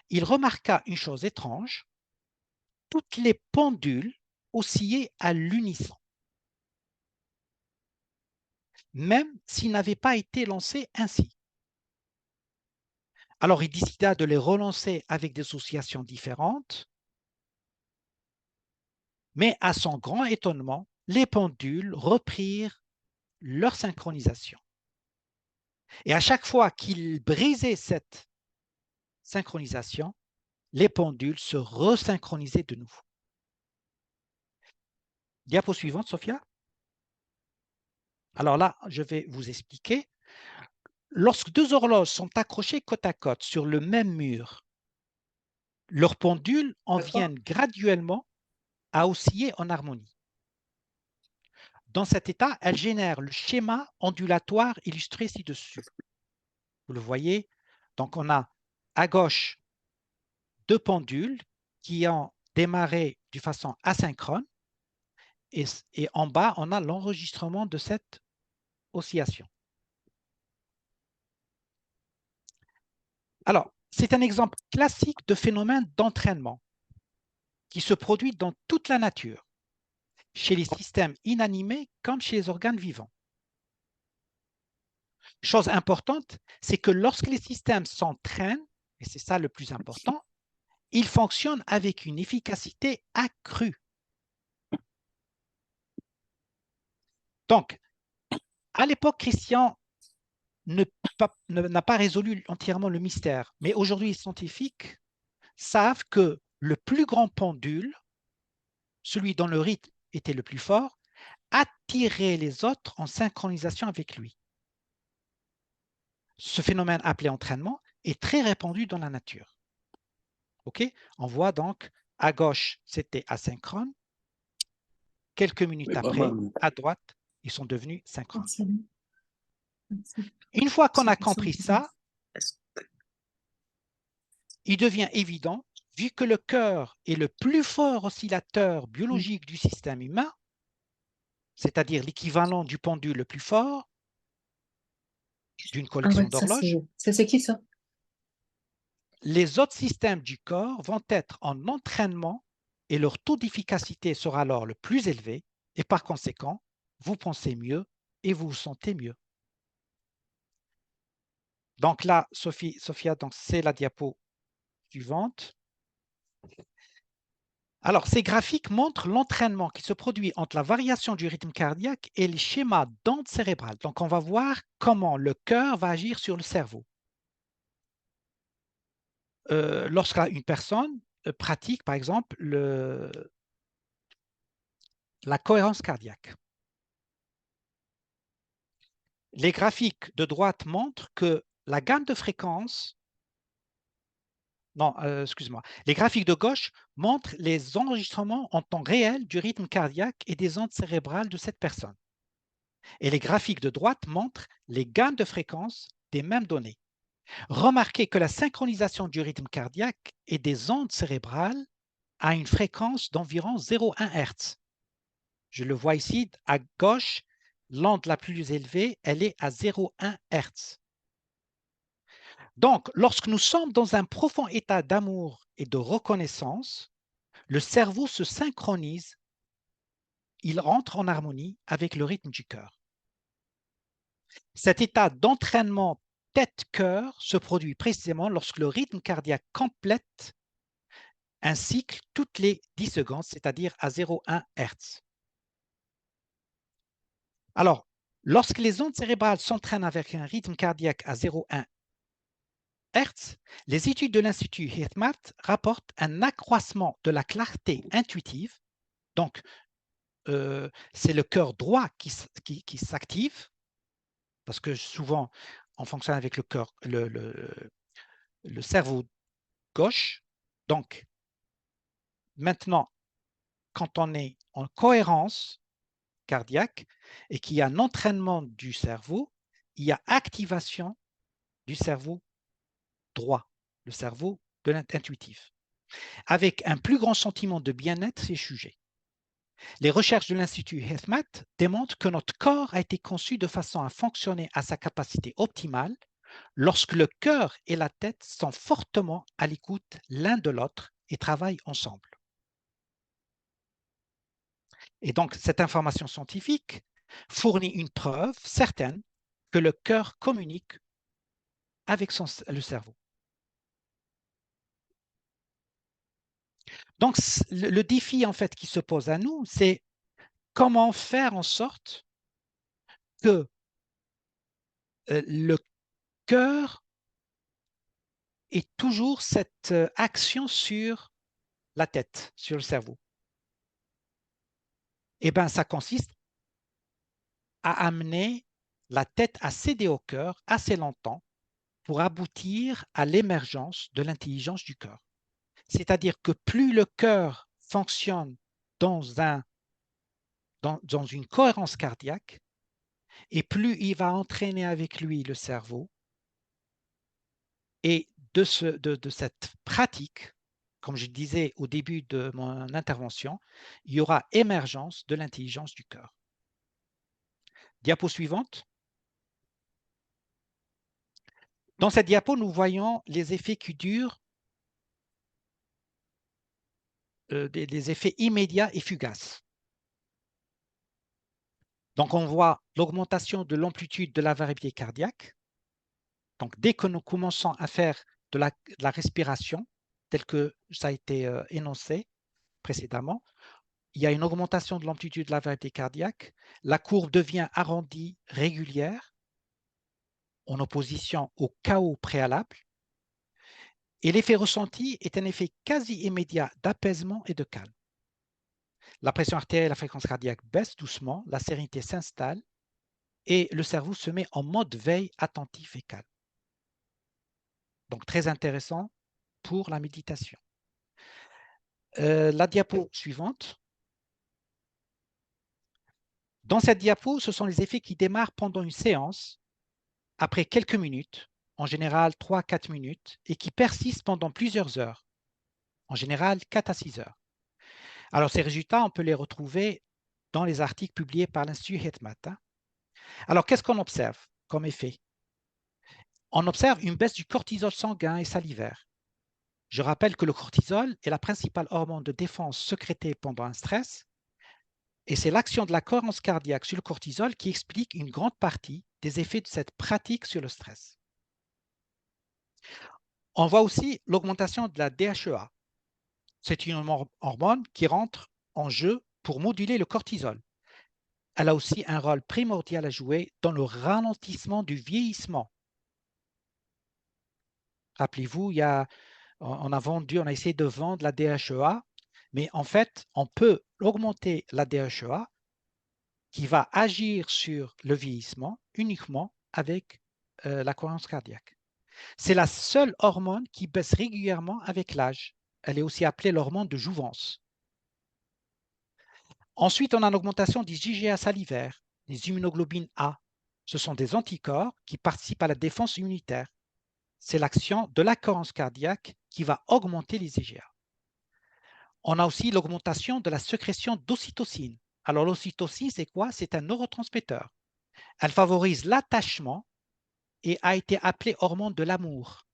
il remarqua une chose étrange. Toutes les pendules oscillaient à l'unisson, même s'ils n'avaient pas été lancés ainsi. Alors, il décida de les relancer avec des oscillations différentes, mais à son grand étonnement, les pendules reprirent leur synchronisation. Et à chaque fois qu'il brisait cette synchronisation, les pendules se resynchronisaient de nouveau. Diapo suivante, Sophia. Alors là, je vais vous expliquer. Lorsque deux horloges sont accrochées côte à côte sur le même mur, leurs pendules en viennent graduellement à osciller en harmonie. Dans cet état, elles génèrent le schéma ondulatoire illustré ci-dessus. Vous le voyez? Donc, on a à gauche deux pendules qui ont démarré de façon asynchrone et en bas, on a l'enregistrement de cette oscillation. Alors, c'est un exemple classique de phénomène d'entraînement qui se produit dans toute la nature, chez les systèmes inanimés comme chez les organes vivants. Chose importante, c'est que lorsque les systèmes s'entraînent, et c'est ça le plus important, ils fonctionnent avec une efficacité accrue. Donc, à l'époque, Christian n'a pas résolu entièrement le mystère, mais aujourd'hui, les scientifiques savent que le plus grand pendule, celui dont le rythme était le plus fort, attirait les autres en synchronisation avec lui. Ce phénomène appelé entraînement est très répandu dans la nature. Okay? On voit donc, à gauche, c'était asynchrone. Quelques minutes après, à droite, ils sont devenus synchrones. Une fois qu'on a compris ça, il devient évident, vu que le cœur est le plus fort oscillateur biologique du système humain, c'est-à-dire l'équivalent du pendule le plus fort d'une collection d'horloges. C'est qui ça? Les autres systèmes du corps vont être en entraînement et leur taux d'efficacité sera alors le plus élevé et par conséquent, vous pensez mieux et vous vous sentez mieux. Donc là, Sophia, c'est la diapo suivante. Alors, ces graphiques montrent l'entraînement qui se produit entre la variation du rythme cardiaque et les schémas d'ondes cérébrales. Donc, on va voir comment le cœur va agir sur le cerveau. Lorsqu'une personne pratique, par exemple, la cohérence cardiaque. Les graphiques de droite montrent que la gamme de fréquences, non, excuse-moi, les graphiques de gauche montrent les enregistrements en temps réel du rythme cardiaque et des ondes cérébrales de cette personne. Et les graphiques de droite montrent les gammes de fréquences des mêmes données. Remarquez que la synchronisation du rythme cardiaque et des ondes cérébrales a une fréquence d'environ 0,1 Hz. Je le vois ici, à gauche, l'onde la plus élevée, elle est à 0,1 Hz. Donc, lorsque nous sommes dans un profond état d'amour et de reconnaissance, le cerveau se synchronise, il rentre en harmonie avec le rythme du cœur. Cet état d'entraînement tête-cœur se produit précisément lorsque le rythme cardiaque complète un cycle toutes les 10 secondes, c'est-à-dire à 0,1 Hz. Alors, lorsque les ondes cérébrales s'entraînent avec un rythme cardiaque à 0,1 Hz, les études de l'Institut HeartMath rapportent un accroissement de la clarté intuitive. Donc, c'est le cœur droit qui s'active, parce que souvent, on fonctionne avec le cœur, le cerveau gauche. Donc, maintenant, quand on est en cohérence cardiaque et qu'il y a un entraînement du cerveau, il y a activation du cerveau droit, le cerveau de l'intuitif, avec un plus grand sentiment de bien-être et sujet. Les recherches de l'Institut HeartMath démontrent que notre corps a été conçu de façon à fonctionner à sa capacité optimale lorsque le cœur et la tête sont fortement à l'écoute l'un de l'autre et travaillent ensemble. Et donc, cette information scientifique fournit une preuve certaine que le cœur communique avec le cerveau. Donc, le défi en fait qui se pose à nous, c'est comment faire en sorte que le cœur ait toujours cette action sur la tête, sur le cerveau. Eh bien, ça consiste à amener la tête à céder au cœur assez longtemps pour aboutir à l'émergence de l'intelligence du cœur. C'est-à-dire que plus le cœur fonctionne dans une cohérence cardiaque, et plus il va entraîner avec lui le cerveau, et de cette pratique, comme je disais au début de mon intervention, il y aura émergence de l'intelligence du cœur. Diapo suivante. Dans cette diapo, nous voyons les effets qui durent, des effets immédiats et fugaces. Donc, on voit l'augmentation de l'amplitude de la variabilité cardiaque. Donc, dès que nous commençons à faire de la respiration, tel que ça a été énoncé précédemment, il y a une augmentation de l'amplitude de la variabilité cardiaque. La courbe devient arrondie régulière en opposition au chaos préalable. Et l'effet ressenti est un effet quasi immédiat d'apaisement et de calme. La pression artérielle et la fréquence cardiaque baissent doucement, la sérénité s'installe et le cerveau se met en mode veille attentif et calme. Donc, très intéressant pour la méditation. La diapo suivante. Dans cette diapo, ce sont les effets qui démarrent pendant une séance, après quelques minutes, en général 3 à 4 minutes, et qui persistent pendant plusieurs heures, en général 4 à 6 heures. Alors, ces résultats, on peut les retrouver dans les articles publiés par l'Institut HeartMath. Alors, qu'est-ce qu'on observe comme effet? On observe une baisse du cortisol sanguin et salivaire. Je rappelle que le cortisol est la principale hormone de défense sécrétée pendant un stress Et c'est l'action de la cohérence cardiaque sur le cortisol qui explique une grande partie des effets de cette pratique sur le stress. On voit aussi l'augmentation de la DHEA. C'est une hormone qui rentre en jeu pour moduler le cortisol. Elle a aussi un rôle primordial à jouer dans le ralentissement du vieillissement. Rappelez-vous, on a essayé de vendre la DHEA, mais en fait, on peut augmenter la DHEA qui va agir sur le vieillissement uniquement avec la cohérence cardiaque. C'est la seule hormone qui baisse régulièrement avec l'âge. Elle est aussi appelée l'hormone de jouvence. Ensuite, on a une augmentation des IgA salivaires, les immunoglobulines A. Ce sont des anticorps qui participent à la défense immunitaire. C'est l'action de la cohérence cardiaque qui va augmenter les IgA. On a aussi l'augmentation de la sécrétion d'ocytocine. Alors, l'ocytocine, c'est quoi? C'est un neurotransmetteur. Elle favorise l'attachement et a été appelée hormone de l'amour.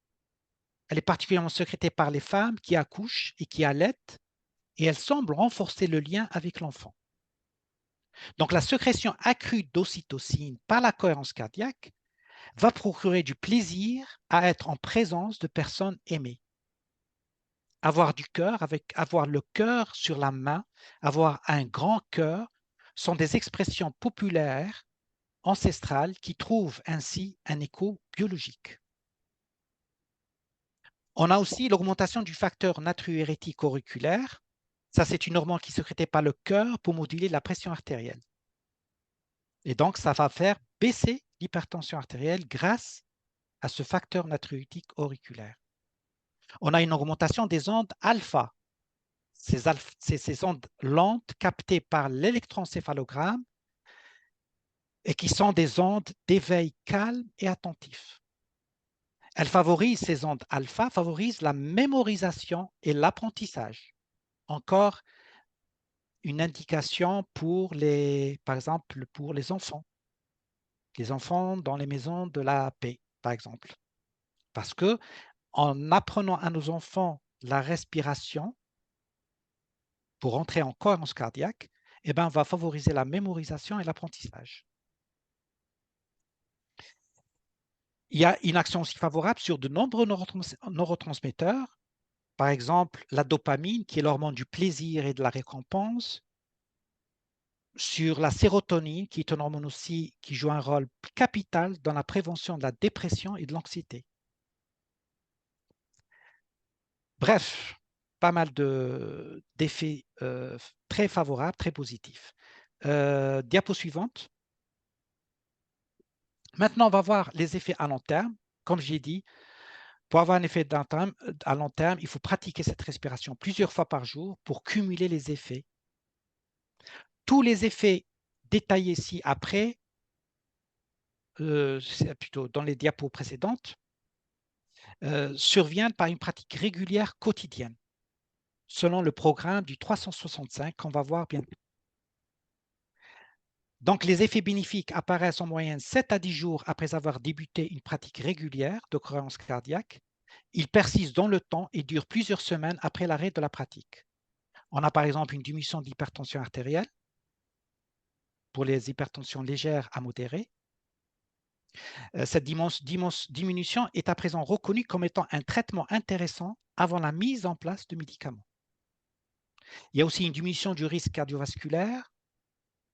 Elle est particulièrement sécrétée par les femmes qui accouchent et qui allaitent, et elle semble renforcer le lien avec l'enfant. Donc, la sécrétion accrue d'ocytocine par la cohérence cardiaque va procurer du plaisir à être en présence de personnes aimées. Avoir du cœur, avoir le cœur sur la main, avoir un grand cœur, sont des expressions populaires, ancestrales, qui trouvent ainsi un écho biologique. On a aussi l'augmentation du facteur natriurétique auriculaire. Ça, c'est une hormone qui est sécrétée par le cœur pour moduler la pression artérielle. Et donc, ça va faire baisser l'hypertension artérielle grâce à ce facteur natriurétique auriculaire. On a une augmentation des ondes alpha. Ces ondes lentes captées par l'électroencéphalogramme et qui sont des ondes d'éveil calme et attentif. Ces ondes alpha favorisent la mémorisation et l'apprentissage. Encore une indication pour par exemple, pour les enfants dans les maisons de la paix, par exemple. Parce que en apprenant à nos enfants la respiration pour entrer en cohérence cardiaque, eh ben, on va favoriser la mémorisation et l'apprentissage. Il y a une action aussi favorable sur de nombreux neurotransmetteurs, par exemple la dopamine, qui est l'hormone du plaisir et de la récompense, sur la sérotonine, qui est une hormone aussi qui joue un rôle capital dans la prévention de la dépression et de l'anxiété. Bref, pas mal d'effets très favorables, très positifs. Diapo suivante. Maintenant, on va voir les effets à long terme. Comme j'ai dit, pour avoir un effet à long terme, il faut pratiquer cette respiration plusieurs fois par jour pour cumuler les effets. Tous les effets détaillés ici après, plutôt dans les diapos précédentes, surviennent par une pratique régulière quotidienne, selon le programme du 365 qu'on va voir bientôt. Donc, les effets bénéfiques apparaissent en moyenne 7 à 10 jours après avoir débuté une pratique régulière de cohérence cardiaque. Ils persistent dans le temps et durent plusieurs semaines après l'arrêt de la pratique. On a par exemple une diminution de l'hypertension artérielle pour les hypertensions légères à modérées. Cette diminution est à présent reconnue comme étant un traitement intéressant avant la mise en place de médicaments. Il y a aussi une diminution du risque cardiovasculaire.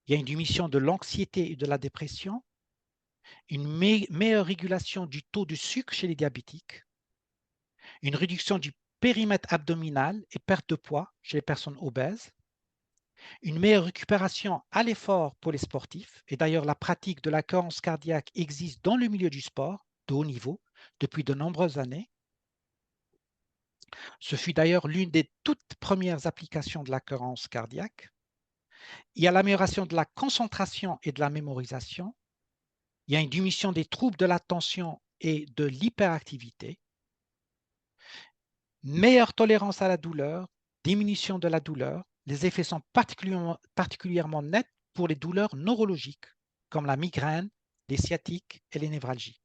Il y a une diminution de l'anxiété et de la dépression, une meilleure régulation du taux de sucre chez les diabétiques, une réduction du périmètre abdominal et perte de poids chez les personnes obèses, une meilleure récupération à l'effort pour les sportifs. Et d'ailleurs, la pratique de la cohérence cardiaque existe dans le milieu du sport de haut niveau depuis de nombreuses années. Ce fut d'ailleurs l'une des toutes premières applications de la cohérence cardiaque. Il y a l'amélioration de la concentration et de la mémorisation. Il y a une diminution des troubles de l'attention et de l'hyperactivité. Meilleure tolérance à la douleur, diminution de la douleur. Les effets sont particulièrement nets pour les douleurs neurologiques, comme la migraine, les sciatiques et les névralgies.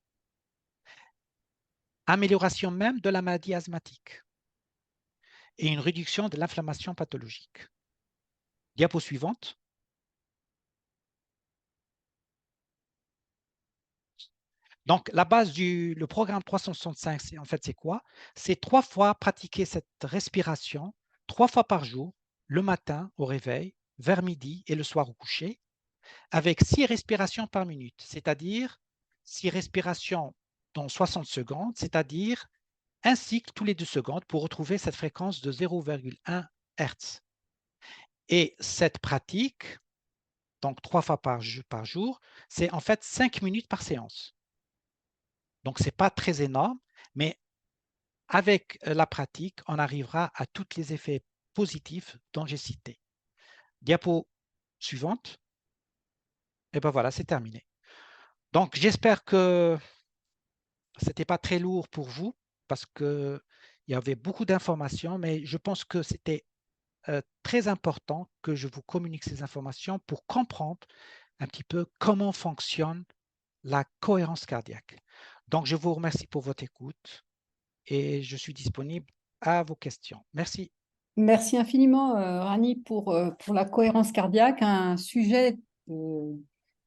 Amélioration même de la maladie asthmatique et une réduction de l'inflammation pathologique. Diapo suivante. Donc, la base le programme 365, en fait, c'est quoi? C'est 3 fois pratiquer cette respiration, 3 fois par jour, le matin au réveil, vers midi et le soir au coucher, avec 6 respirations par minute, c'est-à-dire 6 respirations dans 60 secondes, c'est-à-dire un cycle tous les 2 secondes pour retrouver cette fréquence de 0,1 Hz. Et cette pratique, donc 3 fois par jour, c'est en fait 5 minutes par séance. Donc, ce n'est pas très énorme, mais avec la pratique, on arrivera à tous les effets positifs dont j'ai cité. Diapo suivante. Et ben voilà, c'est terminé. Donc, j'espère que ce n'était pas très lourd pour vous parce qu'il y avait beaucoup d'informations, mais je pense que c'était très important que je vous communique ces informations pour comprendre un petit peu comment fonctionne la cohérence cardiaque. Donc, je vous remercie pour votre écoute et je suis disponible à vos questions. Merci. Merci infiniment, Rani, pour la cohérence cardiaque, un sujet dont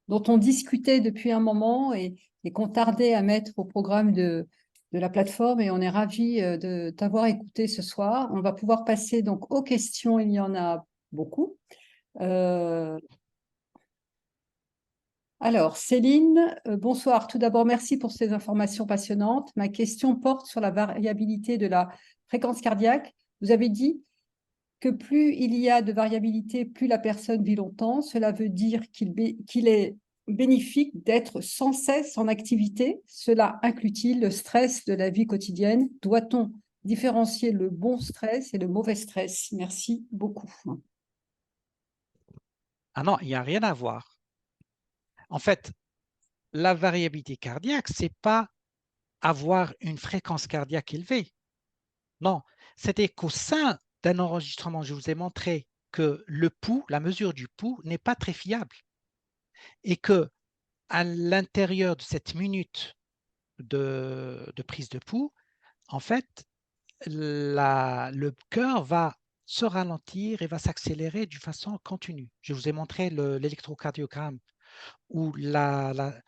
on discutait depuis un moment et qu'on tardait à mettre au programme de la plateforme. Et on est ravis de t'avoir écouté ce soir. On va pouvoir passer donc aux questions. Il y en a beaucoup. Euh, alors, Céline, bonsoir. Tout d'abord, merci pour ces informations passionnantes. Ma question porte sur la variabilité de la fréquence cardiaque. Vous avez dit que plus il y a de variabilité, plus la personne vit longtemps. Cela veut dire qu'il est bénéfique d'être sans cesse en activité. Cela inclut-il le stress de la vie quotidienne? Doit-on différencier le bon stress et le mauvais stress? Merci beaucoup. Ah non, il n'y a rien à voir. En fait, la variabilité cardiaque, ce n'est pas avoir une fréquence cardiaque élevée. Non, c'était qu'au sein d'un enregistrement, je vous ai montré que le pouls, la mesure du pouls, n'est pas très fiable et que à l'intérieur de cette minute de prise de pouls, en fait, le cœur va se ralentir et va s'accélérer d'une façon continue. Je vous ai montré l'électrocardiogramme où la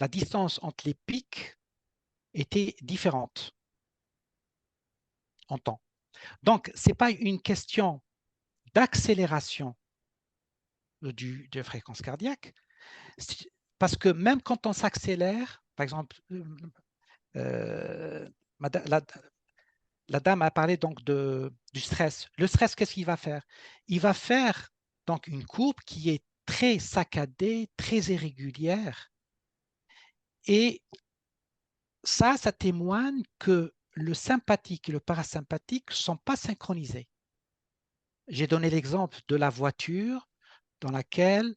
distance entre les pics était différente en temps. Donc, ce n'est pas une question d'accélération de fréquence cardiaque, parce que même quand on s'accélère, par exemple, euh, la dame a parlé donc du stress. Le stress, qu'est-ce qu'il va faire? Il va faire donc une courbe qui est très saccadée, très irrégulière. Et ça témoigne que le sympathique et le parasympathique ne sont pas synchronisés. J'ai donné l'exemple de la voiture dans laquelle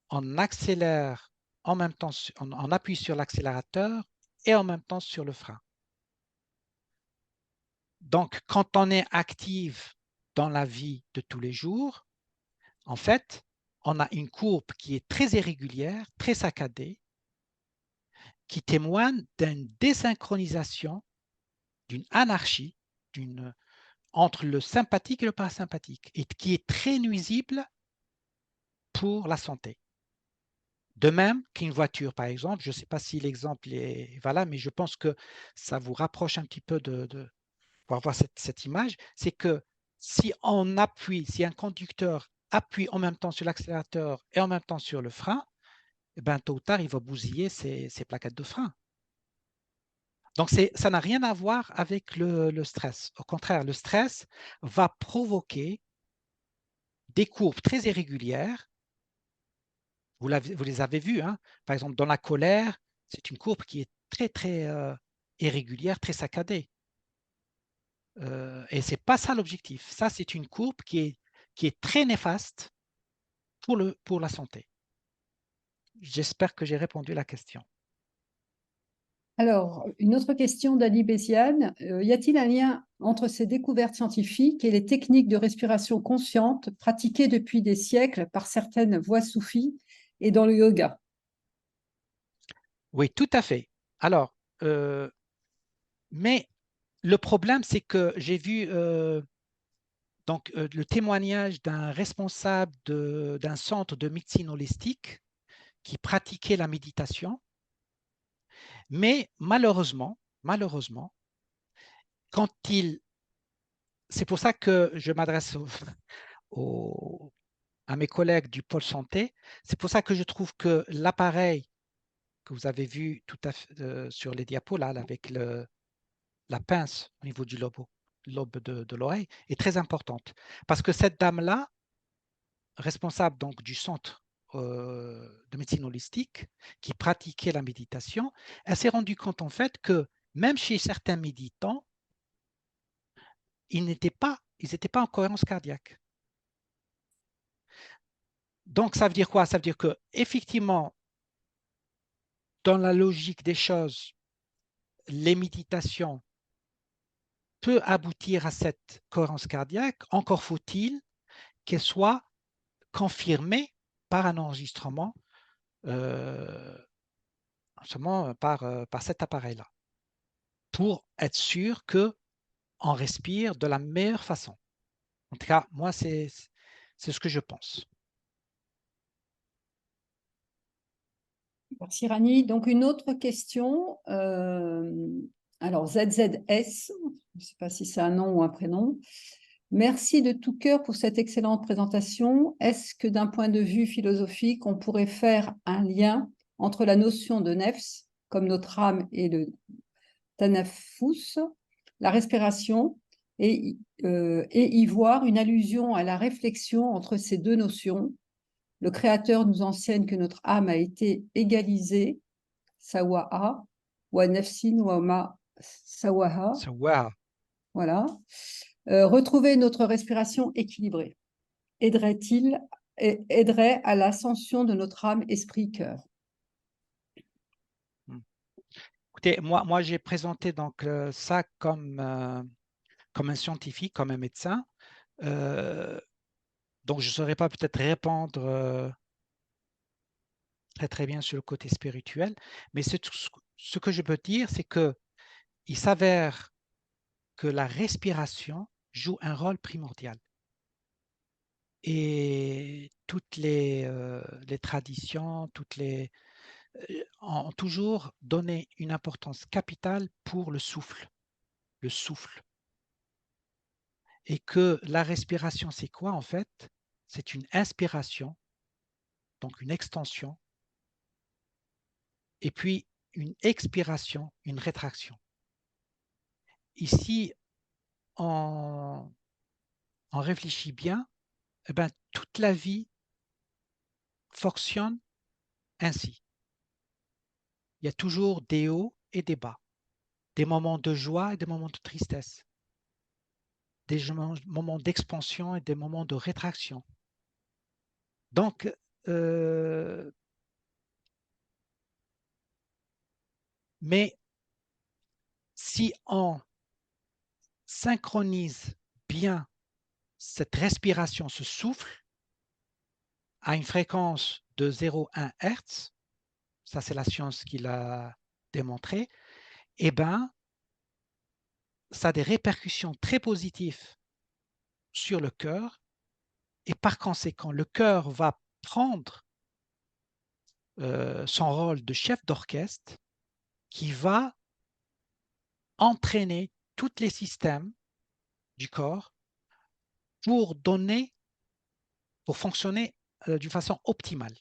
on accélère en même temps, on appuie sur l'accélérateur et en même temps sur le frein. Donc, quand on est actif dans la vie de tous les jours, en fait, on a une courbe qui est très irrégulière, très saccadée, qui témoigne d'une désynchronisation, d'une anarchie entre le sympathique et le parasympathique, et qui est très nuisible pour la santé. De même qu'une voiture, par exemple, je ne sais pas si l'exemple est valable, mais je pense que ça vous rapproche un petit peu pour avoir cette image, c'est que si on appuie, si un conducteur appuie en même temps sur l'accélérateur et en même temps sur le frein, eh ben, tôt ou tard, il va bousiller ses plaquettes de frein. Donc, ça n'a rien à voir avec le stress. Au contraire, le stress va provoquer des courbes très irrégulières. Vous les avez vues, hein? Par exemple, dans la colère, c'est une courbe qui est très, très irrégulière, très saccadée. Et ce n'est pas ça l'objectif. Ça, c'est une courbe qui est très néfaste pour la santé. J'espère que j'ai répondu à la question. Alors, une autre question d'Ali Béziane. Y a-t-il un lien entre ces découvertes scientifiques et les techniques de respiration consciente pratiquées depuis des siècles par certaines voies soufis et dans le yoga? Oui, tout à fait. Alors, mais le problème, c'est que j'ai vu le témoignage d'un responsable d'un centre de médecine holistique qui pratiquait la méditation. Mais malheureusement, quand c'est pour ça que je m'adresse à mes collègues du pôle santé, c'est pour ça que je trouve que l'appareil que vous avez vu tout à fait sur les diapos, là, avec la pince au niveau du lobe de l'oreille, est très importante. Parce que cette dame-là, responsable donc du centre de médecine holistique, qui pratiquait la méditation, elle s'est rendue compte en fait que même chez certains méditants, ils n'étaient pas en cohérence cardiaque. Donc, ça veut dire quoi? Ça veut dire que effectivement, dans la logique des choses, les méditations peuvent aboutir à cette cohérence cardiaque. Encore faut-il qu'elle soit confirmée par un enregistrement, seulement par cet appareil-là, pour être sûr qu'on respire de la meilleure façon. En tout cas, moi, c'est ce que je pense. Merci Rani. Donc une autre question. Alors ZZS, je ne sais pas si c'est un nom ou un prénom. Merci de tout cœur pour cette excellente présentation. Est-ce que d'un point de vue philosophique, on pourrait faire un lien entre la notion de nefs, comme notre âme, et le tanafus, la respiration, et y voir une allusion à la réflexion entre ces deux notions? Le Créateur nous enseigne que notre âme a été égalisée, sawaha, wa nafsin wa ma sawaha. So, wow. Voilà. Retrouver notre respiration équilibrée aiderait à l'ascension de notre âme, esprit, cœur. Écoutez, moi j'ai présenté donc ça comme un scientifique, comme un médecin. Donc, je ne saurais pas peut-être répondre très, très bien sur le côté spirituel, mais ce que je peux dire, c'est qu'il s'avère que la respiration joue un rôle primordial. Et toutes les traditions, ont toujours donné une importance capitale pour le souffle. Le souffle. Et que la respiration, c'est quoi en fait? C'est une inspiration, donc une extension, et puis une expiration, une rétraction. Ici, on réfléchit bien, eh ben, toute la vie fonctionne ainsi. Il y a toujours des hauts et des bas, des moments de joie et des moments de tristesse, des moments d'expansion et des moments de rétraction. Donc, mais si on synchronise bien cette respiration, ce souffle, à une fréquence de 0,1 Hz, ça c'est la science qui l'a démontré, eh ben, ça a des répercussions très positives sur le cœur et par conséquent, le cœur va prendre son rôle de chef d'orchestre qui va entraîner tous les systèmes du corps pour fonctionner d'une façon optimale.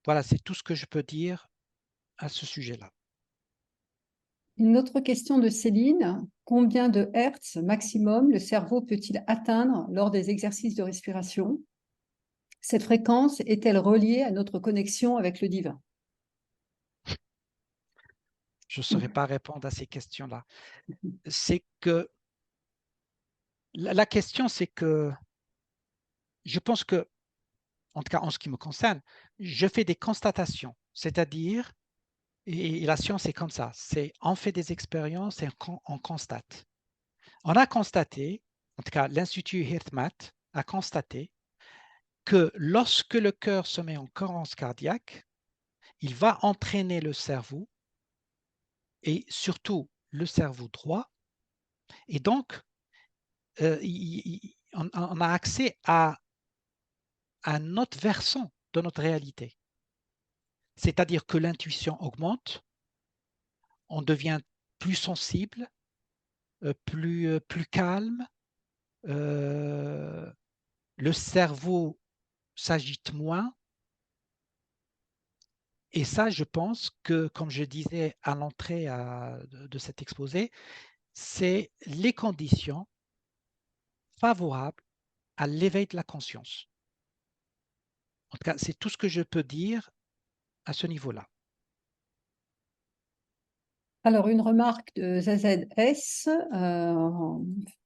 Voilà, c'est tout ce que je peux dire à ce sujet-là. Une autre question de Céline. Combien de hertz maximum le cerveau peut-il atteindre lors des exercices de respiration? Cette fréquence est-elle reliée à notre connexion avec le divin? Je ne saurais pas répondre à ces questions-là. C'est que la question, c'est que je pense que, en tout cas en ce qui me concerne, je fais des constatations, c'est-à-dire, et la science est comme ça, c'est on fait des expériences et on constate. On a constaté, en tout cas l'Institut HeartMath a constaté que lorsque le cœur se met en cohérence cardiaque, il va entraîner le cerveau et surtout le cerveau droit. Et donc, on a accès à un autre versant de notre réalité. C'est-à-dire que l'intuition augmente, on devient plus sensible, plus calme, le cerveau s'agite moins. Et ça, je pense que, comme je disais à l'entrée de cet exposé, c'est les conditions favorables à l'éveil de la conscience. En tout cas, c'est tout ce que je peux dire à ce niveau-là. Alors, une remarque de ZZS,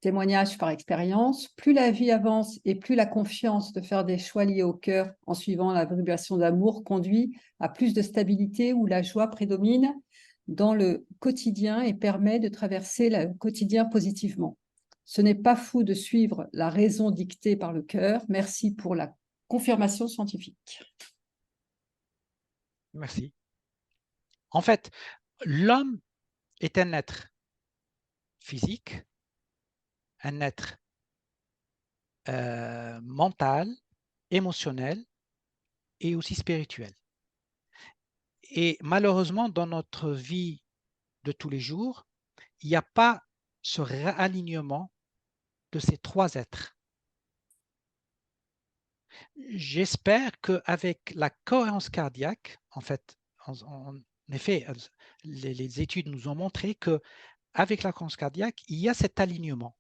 témoignage par expérience. Plus la vie avance et plus la confiance de faire des choix liés au cœur en suivant la vibration d'amour conduit à plus de stabilité où la joie prédomine dans le quotidien et permet de traverser le quotidien positivement. Ce n'est pas fou de suivre la raison dictée par le cœur. Merci pour la confirmation scientifique. Merci. En fait, l'homme est un être physique, un être mental, émotionnel et aussi spirituel. Et malheureusement, dans notre vie de tous les jours, il n'y a pas ce réalignement de ces trois êtres. J'espère qu'avec la cohérence cardiaque, en fait, en effet, les études nous ont montré qu'avec la cohérence cardiaque, il y a cet alignement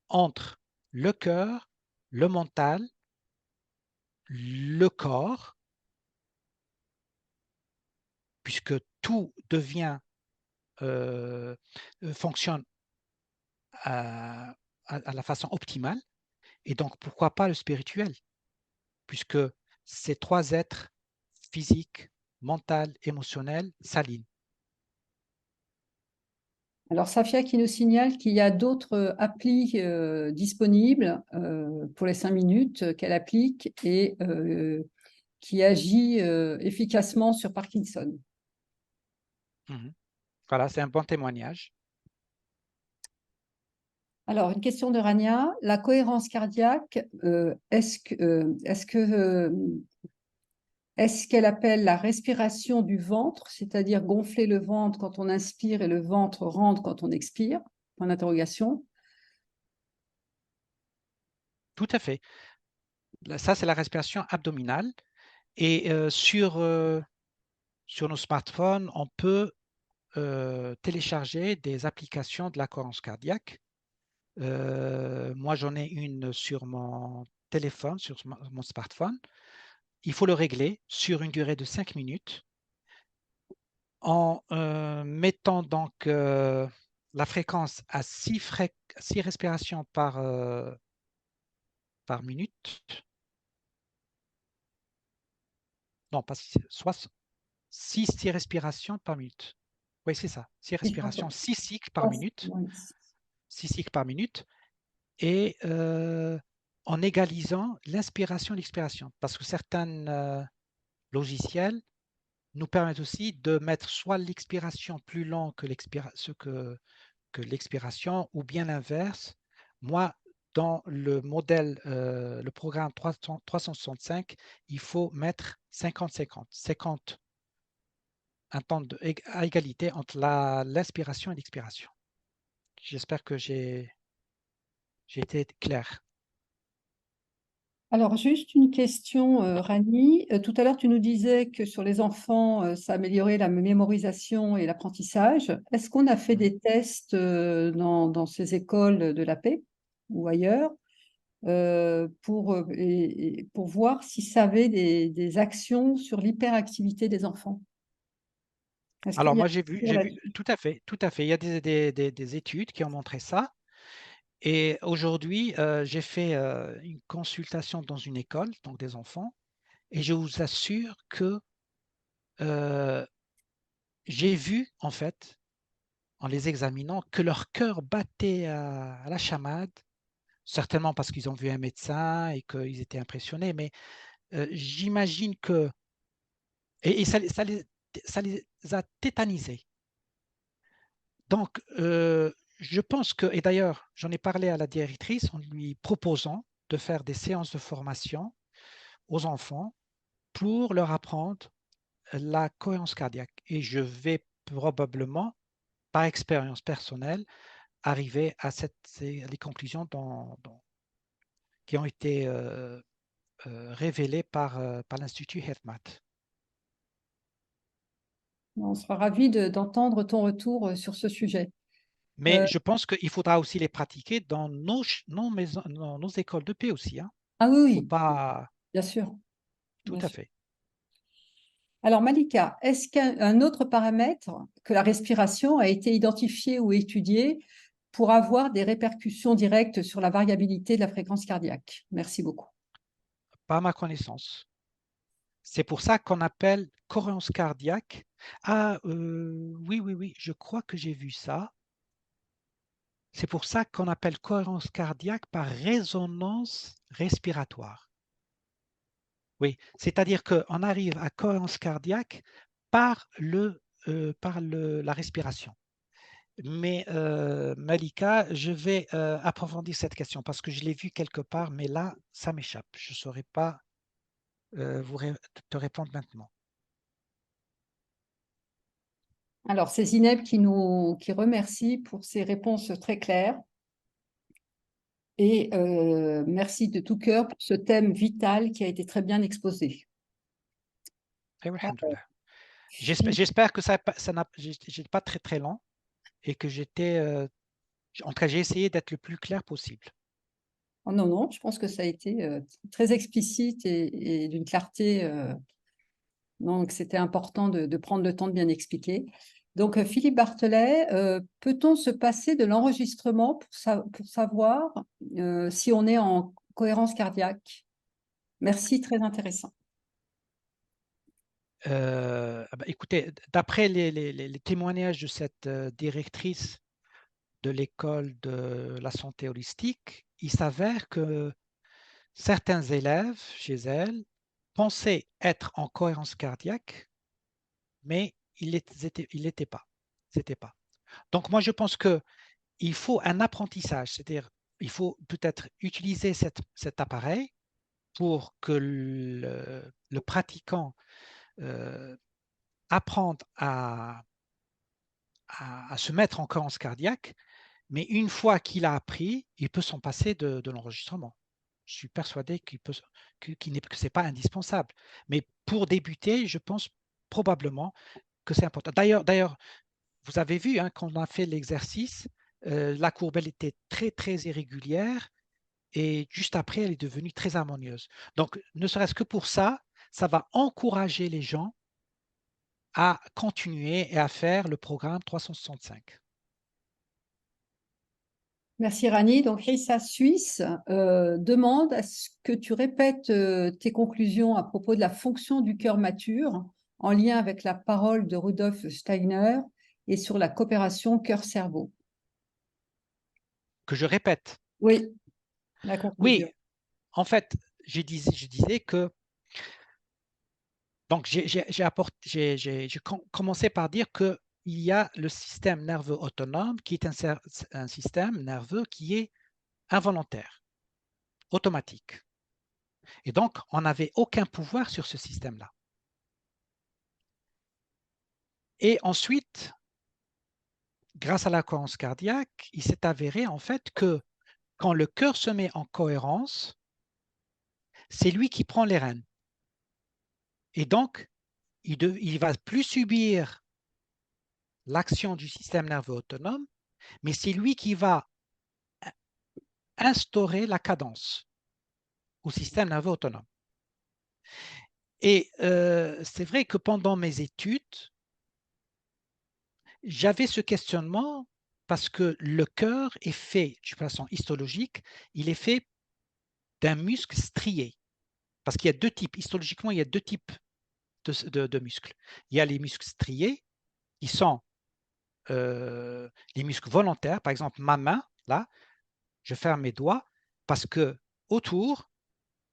entre le cœur, le mental, le corps, puisque tout devient, fonctionne à la façon optimale. Et donc, pourquoi pas le spirituel, puisque ces trois êtres physiques, mental, émotionnel s'alignent. Alors, Safia qui nous signale qu'il y a d'autres applis disponibles pour les 5 minutes qu'elle applique et qui agit efficacement sur Parkinson. Voilà, c'est un bon témoignage. Alors, une question de Rania. La cohérence cardiaque, est-ce qu'elle appelle la respiration du ventre, c'est-à-dire gonfler le ventre quand on inspire et le ventre rentre quand on expire? Point d'interrogation. Tout à fait. Ça, c'est la respiration abdominale. Et sur nos smartphones, on peut télécharger des applications de la cohérence cardiaque. Moi, j'en ai une sur mon téléphone, sur mon smartphone. Il faut le régler sur une durée de 5 minutes en mettant donc la fréquence à 6 respirations par minute. Non, pas 6 respirations par minute. Oui, c'est ça. 6 respirations, 6 cycles par minute. 6 cycles par minute. Et en égalisant l'inspiration et l'expiration. Parce que certains logiciels nous permettent aussi de mettre soit l'expiration plus lent que l'expiration, ou bien l'inverse. Moi, dans le modèle, le programme 365, il faut mettre 50-50. 50 un temps à égalité entre l'inspiration et l'expiration. J'espère que j'ai été clair. Alors, juste une question, Rani. Tout à l'heure, tu nous disais que sur les enfants, ça améliorait la mémorisation et l'apprentissage. Est-ce qu'on a fait des tests dans ces écoles de la paix ou ailleurs pour voir si ça avait des actions sur l'hyperactivité des enfants? Est-ce qu'il Alors y a moi, j'ai vu, tout à fait. Il y a des études qui ont montré ça. Et aujourd'hui, j'ai fait une consultation dans une école, donc des enfants, et je vous assure que j'ai vu, en fait, en les examinant, que leur cœur battait à la chamade, certainement parce qu'ils ont vu un médecin et qu'ils étaient impressionnés, mais j'imagine que... Et ça les a tétanisés. Donc, je pense que, et d'ailleurs, j'en ai parlé à la directrice en lui proposant de faire des séances de formation aux enfants pour leur apprendre la cohérence cardiaque. Et je vais probablement, par expérience personnelle, arriver à les conclusions qui ont été révélées par l'Institut HealthMath. On sera ravis d'entendre ton retour sur ce sujet. Mais je pense qu'il faudra aussi les pratiquer dans nos écoles de paix aussi. Hein. Ah oui, Faut oui, pas bien sûr. tout Bien à sûr. fait. Alors, Malika, est-ce qu'un autre paramètre que la respiration a été identifié ou étudié pour avoir des répercussions directes sur la variabilité de la fréquence cardiaque? Merci beaucoup. Pas à ma connaissance. C'est pour ça qu'on appelle cohérence cardiaque. Ah, oui, oui, oui, je crois que j'ai vu ça. C'est pour ça qu'on appelle cohérence cardiaque par résonance respiratoire. Oui, c'est-à-dire qu'on arrive à cohérence cardiaque par la respiration. Mais Malika, je vais approfondir cette question parce que je l'ai vue quelque part, mais là, ça m'échappe. Je ne saurais pas te répondre maintenant. Alors, c'est Zineb qui remercie pour ses réponses très claires. Et merci de tout cœur pour ce thème vital qui a été très bien exposé. Alhamdoulilah. Philippe- J'espère que j'étais pas très très lent et que en tout cas, j'ai essayé d'être le plus clair possible. Oh non, non, je pense que ça a été très explicite et d'une clarté. Donc, c'était important de prendre le temps de bien expliquer. Donc, Philippe Barthelet, peut-on se passer de l'enregistrement pour savoir si on est en cohérence cardiaque? Merci, très intéressant. Écoutez, d'après les témoignages de cette directrice de l'école de la santé holistique, il s'avère que certains élèves chez elle pensaient être en cohérence cardiaque, mais ils l'étaient pas. C'était pas. Donc moi, je pense qu'il faut un apprentissage, c'est-à-dire il faut peut-être utiliser cet appareil pour que le pratiquant apprendre à se mettre en cohérence cardiaque, mais une fois qu'il a appris, il peut s'en passer de l'enregistrement. Je suis persuadé que ce n'est pas indispensable. Mais pour débuter, je pense probablement que c'est important. D'ailleurs, vous avez vu, hein, quand on a fait l'exercice, la courbe, elle était très, très irrégulière et juste après, elle est devenue très harmonieuse. Donc, ne serait-ce que pour ça, ça va encourager les gens à continuer et à faire le programme 365. Merci Rani. Donc Rissa Suisse demande à ce que tu répètes tes conclusions à propos de la fonction du cœur mature en lien avec la parole de Rudolf Steiner et sur la coopération cœur-cerveau. Que je répète. Oui, la conclusion. Oui, en fait, je disais que donc j'ai commencé par dire que il y a le système nerveux autonome qui est un système nerveux qui est involontaire, automatique. Et donc, on n'avait aucun pouvoir sur ce système-là. Et ensuite, grâce à la cohérence cardiaque, il s'est avéré en fait que quand le cœur se met en cohérence, c'est lui qui prend les rênes. Et donc, il ne va plus subir l'action du système nerveux autonome, mais c'est lui qui va instaurer la cadence au système nerveux autonome. Et c'est vrai que pendant mes études, j'avais ce questionnement parce que le cœur est fait, de façon histologique, il est fait d'un muscle strié. Parce qu'il y a deux types, histologiquement, il y a deux types de muscles. Il y a les muscles striés, qui sont les muscles volontaires. Par exemple, ma main, là, je ferme mes doigts parce que autour,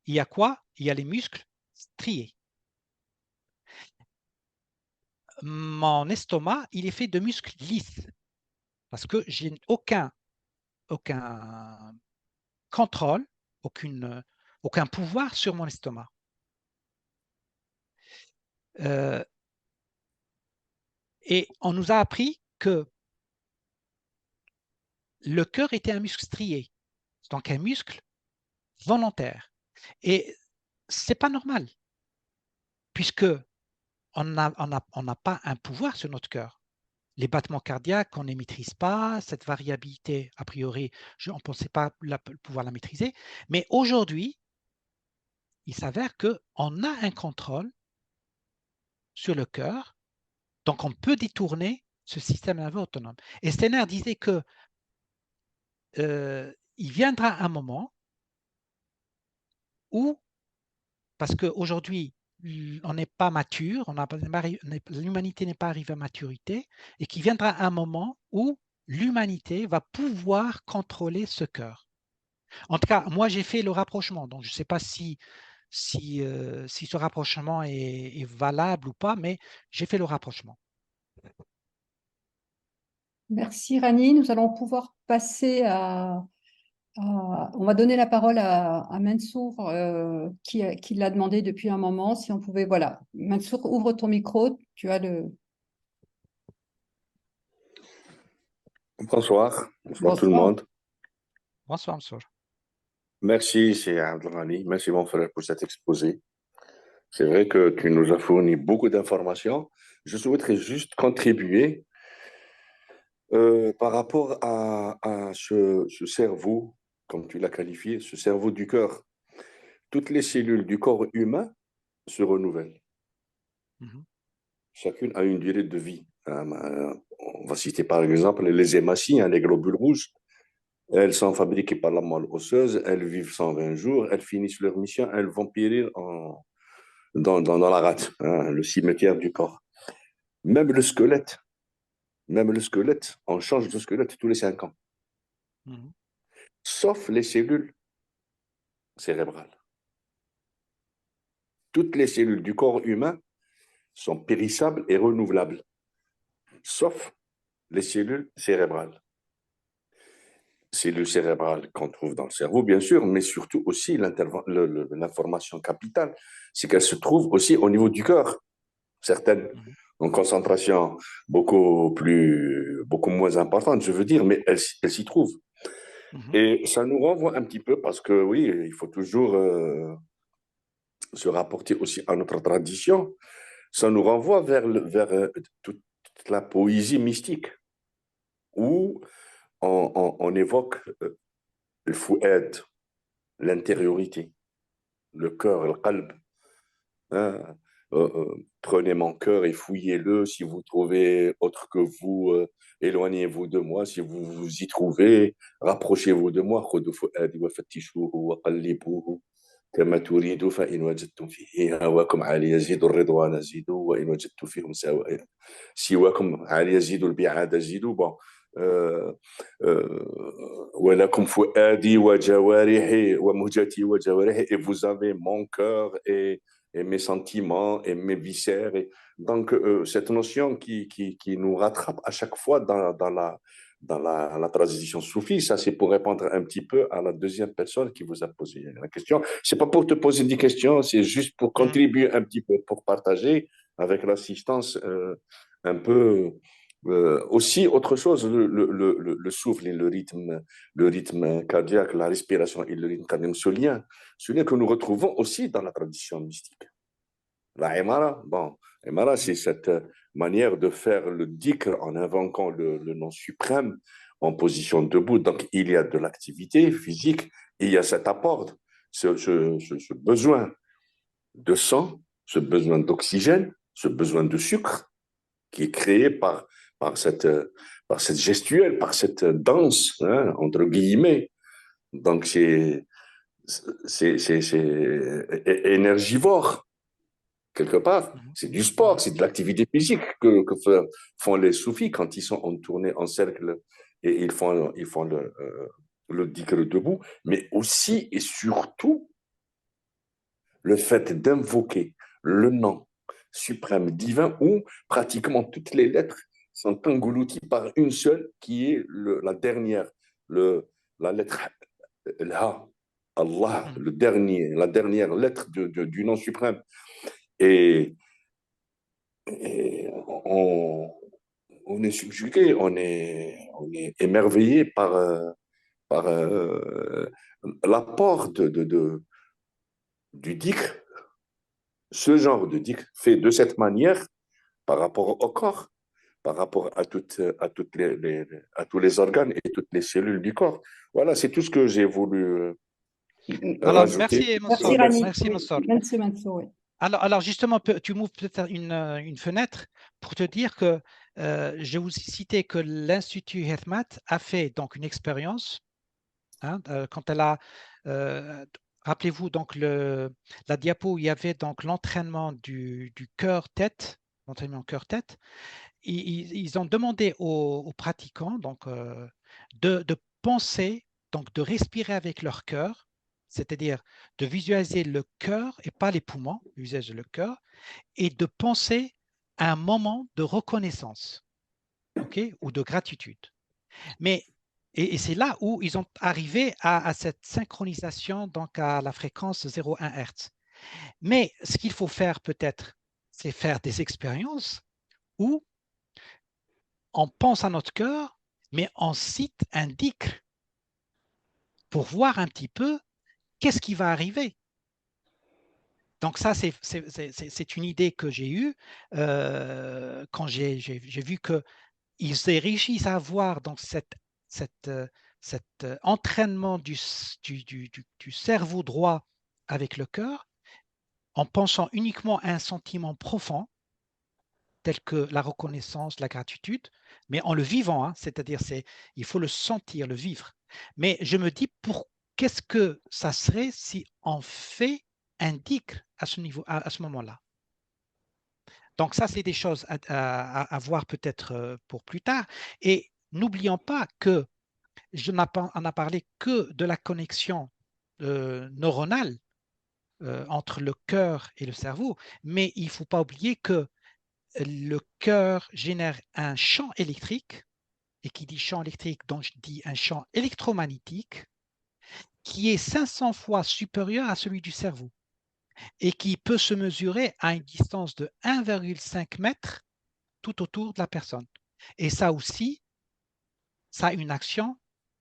il y a quoi? Il y a les muscles striés. Mon estomac, il est fait de muscles lisses parce que j'ai aucun contrôle, aucun pouvoir sur mon estomac. Et on nous a appris que le cœur était un muscle strié, donc un muscle volontaire. Et ce n'est pas normal, puisque on n'a pas un pouvoir sur notre cœur. Les battements cardiaques, on ne les maîtrise pas. Cette variabilité, a priori, on ne pensait pas pouvoir la maîtriser. Mais aujourd'hui, il s'avère qu'on a un contrôle sur le cœur, donc on peut détourner ce système nerveux autonome. Et Steiner disait que il viendra un moment où, parce qu'aujourd'hui, on n'est pas mature, l'humanité n'est pas arrivée à maturité, et qu'il viendra un moment où l'humanité va pouvoir contrôler ce cœur. En tout cas, moi, j'ai fait le rapprochement, donc je ne sais pas si ce rapprochement est valable ou pas, mais j'ai fait le rapprochement. Merci Rani. Nous allons pouvoir passer on va donner la parole à Mansour qui l'a demandé depuis un moment. Si on pouvait, voilà. Mansour, ouvre ton micro. Tu as le. Bonsoir, bonsoir tout le Bonsoir. monde. Bonsoir, monsieur. Merci, c'est Abdelghani. Merci mon frère pour cet exposé. C'est vrai que tu nous as fourni beaucoup d'informations. Je souhaiterais juste contribuer par rapport à ce cerveau, comme tu l'as qualifié, ce cerveau du cœur. Toutes les cellules du corps humain se renouvellent. Chacune a une durée de vie. On va citer par exemple les hématies, les globules rouges. Elles sont fabriquées par la moelle osseuse, elles vivent 120 jours, elles finissent leur mission, elles vont périr dans la rate, le cimetière du corps. Même le squelette, on change de squelette tous les 5 ans, sauf les cellules cérébrales. Toutes les cellules du corps humain sont périssables et renouvelables, sauf les cellules cérébrales. Cellules cérébrales qu'on trouve dans le cerveau, bien sûr, mais surtout aussi l'information capitale, c'est qu'elle se trouve aussi au niveau du cœur. Certaines en concentration beaucoup moins importante, je veux dire, mais elles s'y trouvent. Et ça nous renvoie un petit peu, parce que oui, il faut toujours se rapporter aussi à notre tradition, ça nous renvoie vers toute la poésie mystique, où on évoque le fouad, l'intériorité, le cœur, le qalb. Hein. Prenez mon cœur et fouillez-le. Si vous trouvez autre que vous, éloignez-vous de moi. Si vous vous y trouvez, rapprochez-vous de moi. خذوا فؤادي وفتشوه وقلبوه كما تريدوا فإن وجدتم فيه هواكم عالي يزيد الرضوان زيدوا وإن وجدتم فيهم سواكم عالي يزيد البعاد زيدوا. Bon. ولكم فؤادي وجوارحي ومهجتي وجوارحي, et vous avez mon cœur et mes sentiments et mes viscères. Et donc, cette notion qui nous rattrape à chaque fois dans la tradition soufie, ça c'est pour répondre un petit peu à la deuxième personne qui vous a posé la question. C'est pas pour te poser des questions, c'est juste pour contribuer un petit peu, pour partager avec l'assistance un peu aussi autre chose, le souffle et le rythme cardiaque, la respiration et le rythme cardiaque, ce lien que nous retrouvons aussi dans la tradition mystique. La Imara, bon, Imara, c'est cette manière de faire le dhikr en invoquant le nom suprême en position debout. Donc, il y a de l'activité physique, il y a cet apport, ce besoin de sang, ce besoin d'oxygène, ce besoin de sucre qui est créé par cette gestuelle, par cette danse, entre guillemets. Donc, c'est énergivore, quelque part. C'est du sport, c'est de l'activité physique que font les soufis quand ils sont en tournée en cercle et ils font le dhikr debout, mais aussi et surtout le fait d'invoquer le nom suprême divin où pratiquement toutes les lettres sont englouties par une seule qui est la dernière, la lettre Ha, Allah, la dernière lettre du nom suprême. Et on est subjugué, on est émerveillé par l'apport du dhikr. Ce genre de dhikr fait de cette manière par rapport au corps, par rapport à tous les organes et toutes les cellules du corps. Voilà, c'est tout ce que j'ai voulu Alors, rajouter. merci, Merci Mansour. Rani. Merci, Oui, Mansour. merci Mansour, oui. Alors justement, tu m'ouvres peut-être une fenêtre pour te dire que je vous ai cité que l'Institut HealthMat a fait donc une expérience quand elle a, rappelez-vous donc la diapo où il y avait donc l'entraînement du cœur-tête, l'entraînement cœur-tête. Ils ont demandé aux pratiquants donc de penser, donc de respirer avec leur cœur, c'est-à-dire de visualiser le cœur et pas les poumons, visualiser le cœur, et de penser à un moment de reconnaissance, ou de gratitude. Mais et c'est là où ils ont arrivé à cette synchronisation, donc à la fréquence 0,1 Hz. Mais ce qu'il faut faire peut-être, c'est faire des expériences où on pense à notre cœur, mais on cite un dhikr pour voir un petit peu qu'est-ce qui va arriver. Donc ça, c'est une idée que j'ai eue quand j'ai vu qu'ils réussissent à avoir donc cet entraînement du cerveau droit avec le cœur en pensant uniquement à un sentiment profond tel que la reconnaissance, la gratitude, mais en le vivant, c'est-à-dire il faut le sentir, le vivre. Mais je me dis, qu'est-ce que ça serait si on fait un dhikr à ce niveau, à ce moment-là? Donc ça, c'est des choses à voir peut-être pour plus tard. Et n'oublions pas que on n'a parlé que de la connexion neuronale entre le cœur et le cerveau, mais il ne faut pas oublier que le cœur génère un champ électrique, et qui dit champ électrique, donc je dis un champ électromagnétique, qui est 500 fois supérieur à celui du cerveau et qui peut se mesurer à une distance de 1,5 mètre tout autour de la personne. Et ça aussi, ça a une action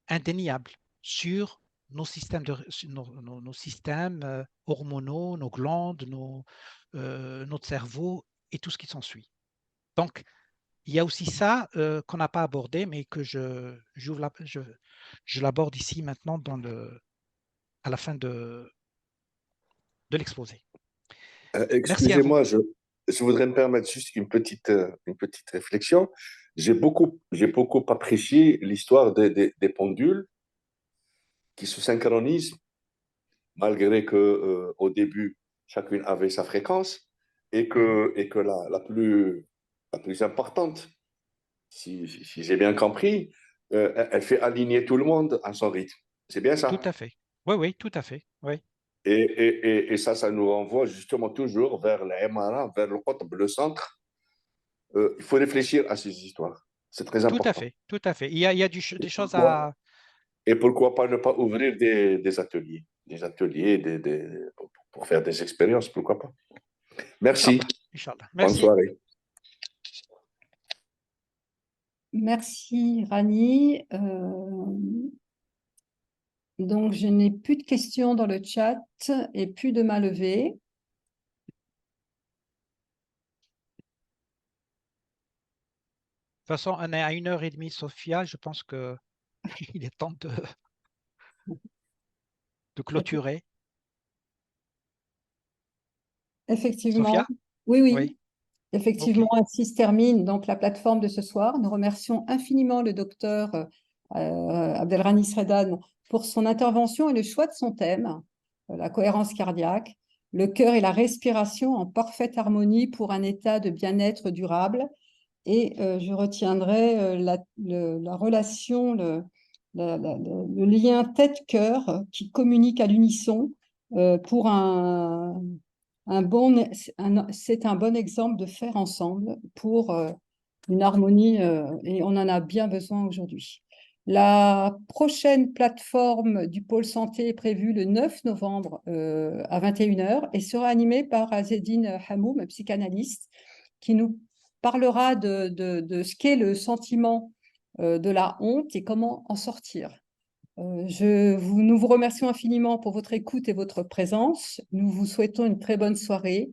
indéniable sur nos systèmes, nos systèmes hormonaux, nos glandes, notre cerveau et tout ce qui s'ensuit. Donc, il y a aussi ça qu'on n'a pas abordé, mais que je l'aborde ici maintenant à la fin de l'exposé. Merci à vous. Excusez-moi, je voudrais me permettre juste une petite réflexion. J'ai beaucoup apprécié l'histoire des pendules qui se synchronisent malgré que au début, chacune avait sa fréquence et que la plus importante, si j'ai bien compris, elle fait aligner tout le monde à son rythme. C'est bien Tout ça. à fait. Oui, oui, tout à fait. Oui. Et ça nous renvoie justement toujours vers l'Emara, vers le Qutb, le centre. Il faut réfléchir à ces histoires. C'est très Tout à important. fait. Tout à fait. Il y a des choses Pourquoi, à. et pourquoi pas ne pas ouvrir des ateliers pour faire des expériences, pourquoi pas. Merci. Inch'Allah. Inch'Allah. Bonne Merci. soirée. Merci Rani. Donc, je n'ai plus de questions dans le chat et plus de main levée. De toute façon, on est à 1h30, Sophia. Je pense qu'il est temps de clôturer. Effectivement, Sophia? oui, Oui. oui. OK. Effectivement, ainsi se termine donc la plateforme de ce soir. Nous remercions infiniment le docteur Abdelrani Sredan pour son intervention et le choix de son thème, la cohérence cardiaque, le cœur et la respiration en parfaite harmonie pour un état de bien-être durable. Et je retiendrai la relation, le lien tête-cœur qui communique à l'unisson pour c'est un bon exemple de faire ensemble pour une harmonie et on en a bien besoin aujourd'hui. La prochaine plateforme du pôle santé est prévue le 9 novembre à 21h et sera animée par Azedine Hamoum, psychanalyste, qui nous parlera de ce qu'est le sentiment de la honte et comment en sortir. Nous vous remercions infiniment pour votre écoute et votre présence. Nous vous souhaitons une très bonne soirée